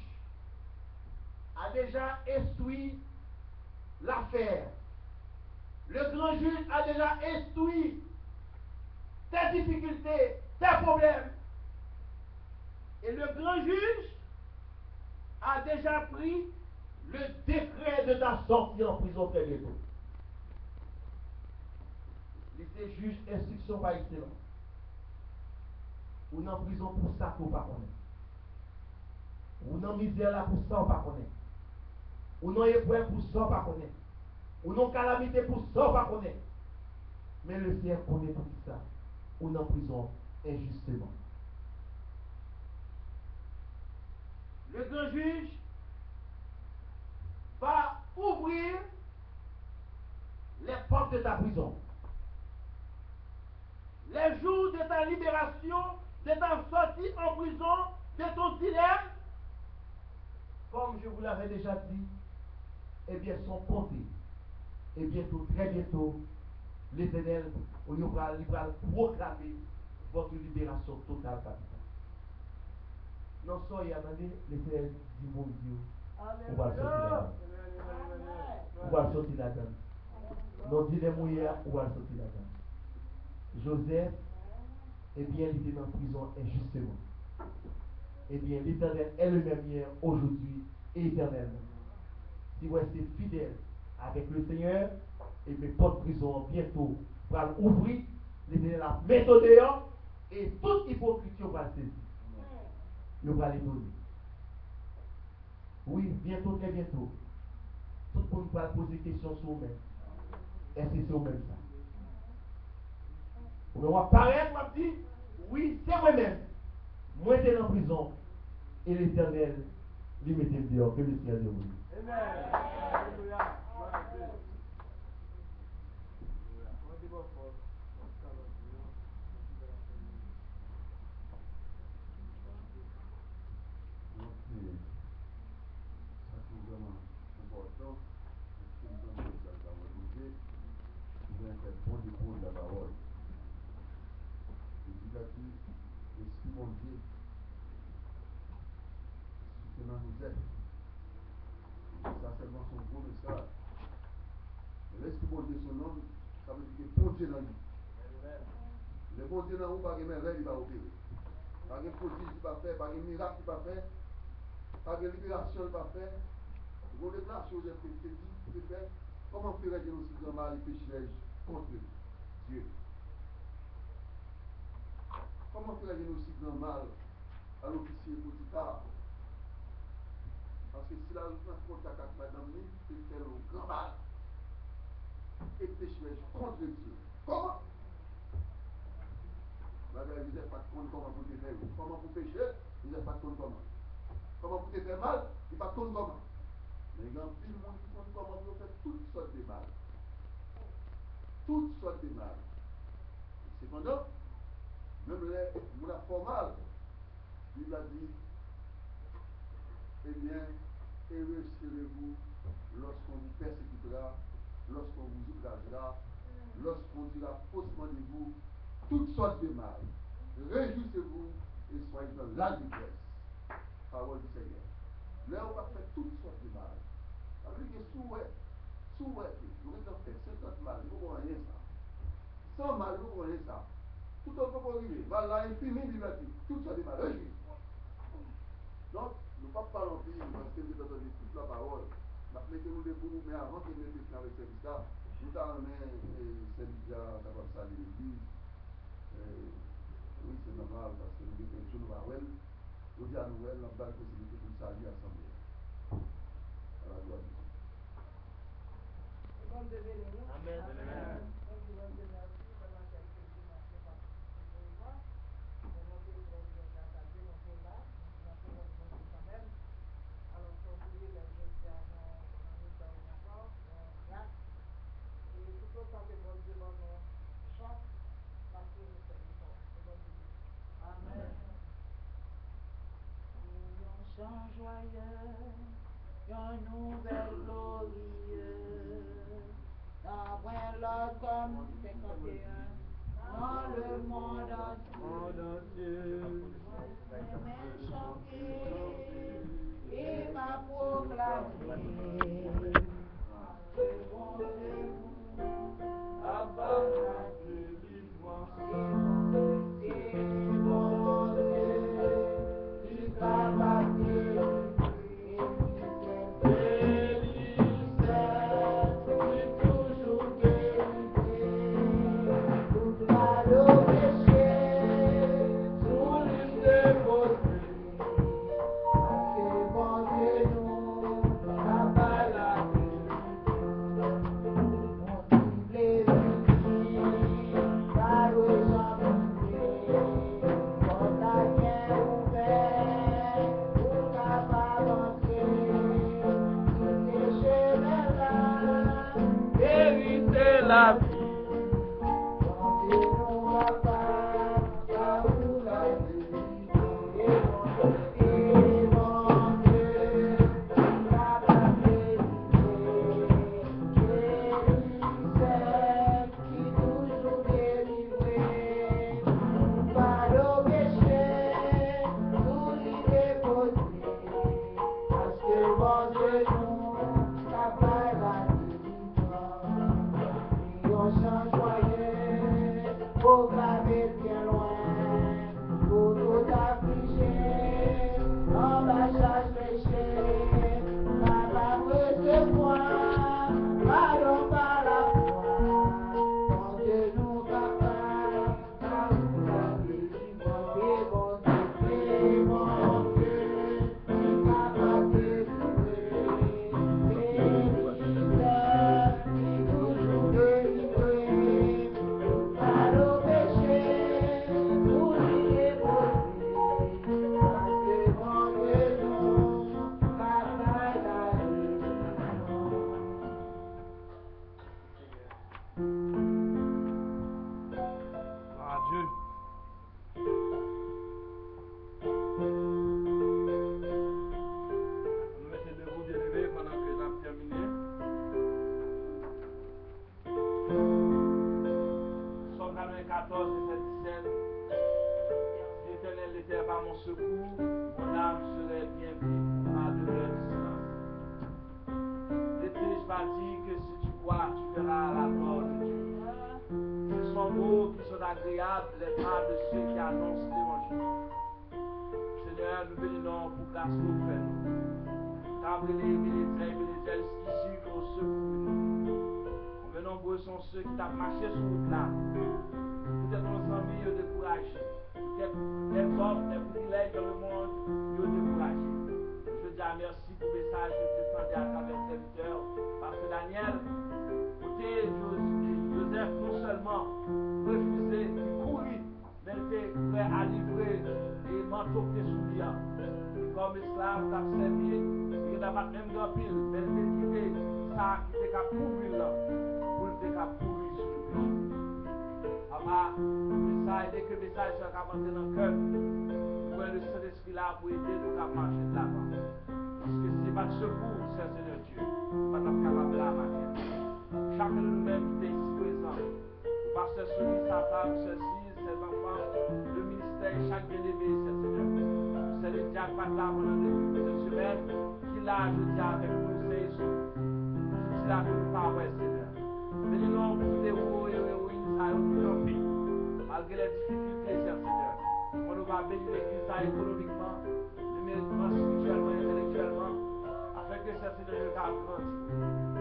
a déjà instruit l'affaire. Le grand juge a déjà instruit tes difficultés, tes problèmes. Et le grand juge a déjà pris le décret de ta sortie en prison très bientôt. Les juges, instruction par excellence. Ou en prison pour ça qu'on ne pas connaître. Ou en misère là pour ça qu'on ne pas connaître. Ou en épreuve pour ça qu'on ne pas connaître. Ou en calamité pour ça qu'on ne pas connaître. Mais le Seigneur connaît tout ça. Ou en prison injustement. Le grand juge va ouvrir les portes de ta prison. Les jours de ta libération, de ta sortie en prison, de ton dilemme, comme je vous l'avais déjà dit, eh bien, sont comptés. Et bientôt, très bientôt, l'Éternel va proclamer votre libération totale, capitale. Non, soyez attendez, l'Éternel dit mon Dieu, on va sortir là-dedans. On va sortir là-dedans. Non, dis-le-moi hier, on va sortir là-dedans. Joseph, eh bien, il était en prison injustement. Eh bien, l'Éternel est le même hier, aujourd'hui et éternellement. Si vous restez fidèle avec le Seigneur, et bien, votre prison bientôt va ouvrir, l'Éternel a méthode dehors, et toute hypocrisie va le saisir. Il va les donner. Oui, bientôt, très bientôt. Tout le monde va poser des questions sur vous-même. Est-ce que c'est vous-même ça? On va paraître, m'a dit, oui, c'est moi-même. Moi, j'étais en prison. Et l'Éternel, lui mettait dehors. Que le Seigneur déroule. Amen. Alléluia. Donc, ça c'est vraiment important. C'est une bonne chose à valoriser. Il doit être bon dépôt de la parole. Il dit là-dessus, l'Esprit mon Dieu, soutenant nous êtes. Ça c'est vraiment son gros message. L'Esprit mon Dieu, son nom, ça veut dire que bon Dieu dans lui. Le bon Dieu dans nous, pas de merveille, il va opérer. Pas de prodige, il va faire, pas de miracle, il va faire. Pas de libération, il va faire. Vous déclarez aux esprits qui dit, qui fait, comment ferait-il aussi grand mal et pécherais-je contre Dieu? Comment ferait-il aussi grand mal à l'officier Potiphar? Parce que si la route en contact avec madame, il fait un grand mal et pécherais-je contre Dieu. Comment? Madame, vous n'êtes pas de compte comment vous te faire. Comment vous péchez, vous n'êtes pas de compte comment. Comment vous te faire mal, vous n'êtes pas de compte comment. Mais il y a un pile de monde qui compte comment vous faites toutes sortes de mal. Toutes sortes de mal. Cependant, même les moulins formales, il a dit, eh bien, heureux serez-vous lorsqu'on vous persécutera, lorsqu'on vous outragera, lorsqu'on dira faussement de vous toutes sortes de mal. Réjouissez-vous et soyez dans l'allégresse. Parole du Seigneur. Là, on va faire toutes sortes de mal. Ça veut dire que souhait, vous êtes en fait 50 mal, vous ne comprenez rien ça. 100 mal, vous ne comprenez ça. Tout le monde peut arriver. Mal là, infini, il a dit, toutes sortes de mal. Réjouissez. Donc, nous ne pouvons pas parler en pays, parce que nous entendons toute la parole. Mettez-nous debout, mais avant que nous ne fassions avec ce ça, nous avons un syndicat capable de saluer l'église. Oui, c'est normal, parce que nous avons quelque chose de Noël. Nous disons à Noël, nous avons la possibilité de saluer l'Assemblée. À la gloire de Dieu. Amen. Chant joyeux, une nouvelle glorieuse, d'après l'ordre comme 51, dans le monde entier. Les mains chanter et m'a proclamé, que bon Dieu Abba, délivrance. et du bon Dieu, du secours, mon âme serait bien vive à demeure du silence. L'Éternel m'a dit que si tu bois, tu verras la gloire de Dieu. Qu'ils sont beaux, qu'ils sont agréables, les pas de ceux qui annoncent l'évangile. Seigneur, nous bénissons pour grâce que vous faites. Table les militaires ici au secours. Mais nombreux sont ceux qui t'ont marché sur route là. Peut-être nos amis sont découragés. Peut-être les hommes, les privilèges dans le monde sont découragés. Je dis merci pour le message que tu tendais à travers le serviteur. Parce que Daniel, côté Joseph, non seulement refusé, il courit, mais il était prêt à livrer et manteau que sous lui. Comme esclave, tu as servi, il n'a pas même grand pile, mais il était quitté ça qui était capable de pourrir là, pour le faire pourrir sur le péché. Papa, message, dès que le message soit avancé dans le cœur, nous le Saint-Esprit là pour aider nous à marcher de l'avant. Parce que ce n'est pas de secours, c'est Seigneur Dieu, pas notre capable de la matière. Chacun de nous-mêmes qui est ici présent, le pasteur Sophie, sa femme, ceci, ses enfants, le ministère, chaque bien-aimé, c'est Seigneur. C'est le diable pas là pendant deux semaines, qui l'a, je dis avec nous, c'est Jésus. C'est là que nous parlons, Seigneur. Mais nous avons pour des héros et héroïnes, ça a été malgré les difficultés, cher Seigneur. On nous va bénir l'église économiquement, numériquement, spirituellement, intellectuellement, afin que cher Seigneur nous grandisse.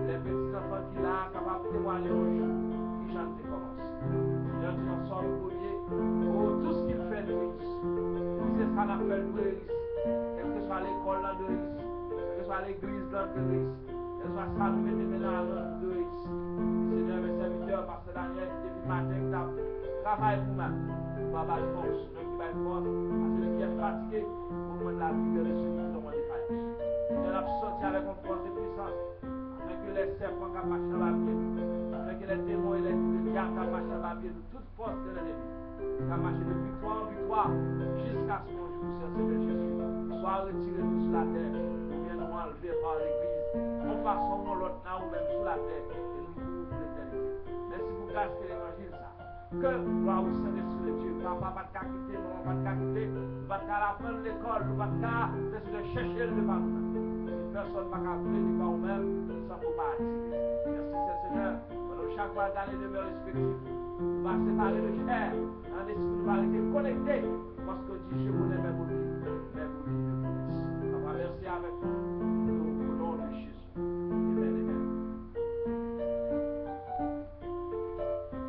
Les petits enfants qui là, capables de témoigner au jour, qui chantent et commencent. Seigneur, tu en sors le premier. Oh, tout ce qu'il fait, nous réussit. C'est ça qu'on fait, nous réussit. Quelle que soit l'école, là, nous réussit. Quelle que soit l'église, là, nous réussit. Quelle que soit ça, nous mettons maintenant, nous réussit. Seigneur, mes serviteurs, parce que Daniel, depuis le matin, que tu travailles pour moi. Papa, de force, celui qui va être fort, à celui qui est fatigué, au moins de la vie de celui qui tombe en défaillance. Seigneur, nous avons sorti avec une force et puissance, afin que les serpents qui marchent dans la vie, afin que les démons et les diables qui marchent dans la vie, de toute force de l'ennemi, qui a marché de victoire en victoire, jusqu'à ce qu'on joue, Seigneur Jésus, soit retiré de sur la terre, ou bien nous enlever par l'église, en façon ou l'autre là, ou même sous la terre, et nous mourrons pour l'éternité. Merci pour grâce que l'évangile, ça. Que gloire au Saint-Esprit de Dieu. Papa, pas de quitter, maman, pas de quitter. Nous pas de apprendre l'école, nous pas de chercher le devant nous. Personne n'a qu'à venir par nous-mêmes sans pour pas attirer. Merci, Seigneur. Alors, chaque fois d'aller de mes respectifs, nous va séparer le chair. Dans l'esprit, nous va rester connectés. Parce que Dieu, je vous aime, vous vivez. Mais vous vivez. Papa, merci avec nous. Au nom de Jésus. Amen, amen.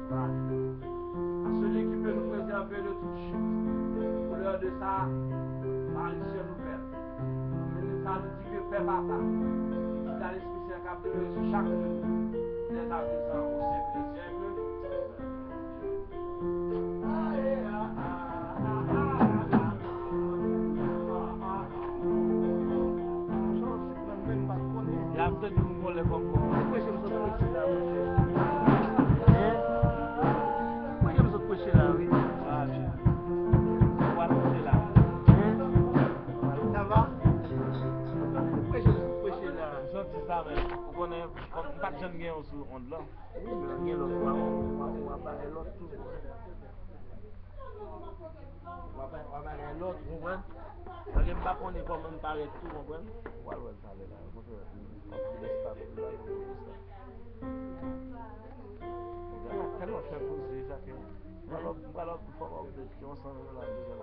Voilà. Celui qui peut nous préserver de toute chute, pour l'heure de sa apparition nouvelle. Ça nous dit que Père Papa, c'est dans l'Esprit Saint qui a sur chacun de nous, dès à présent au siècle des siècles. Il y a peut-être nous pour les concours. Pourquoi je me suis prêché là? Pourquoi je me suis prêché là? Oui. Ah, bien. On va prêcher là. Ça va? Pourquoi je me suis prêché là? Je dis ça, mais vous connaissez, comme pas de jeunes gagnent sur onde là. Oui, mais il y a l'autre, on va parler l'autre tout. On va parler l'autre, vous comprenez? Je ne sais pas qu'on est comme on parle tout, vous comprenez? On va parler là. Tellement fait poser ça que. Voilà, pour faire des questions sans la maison.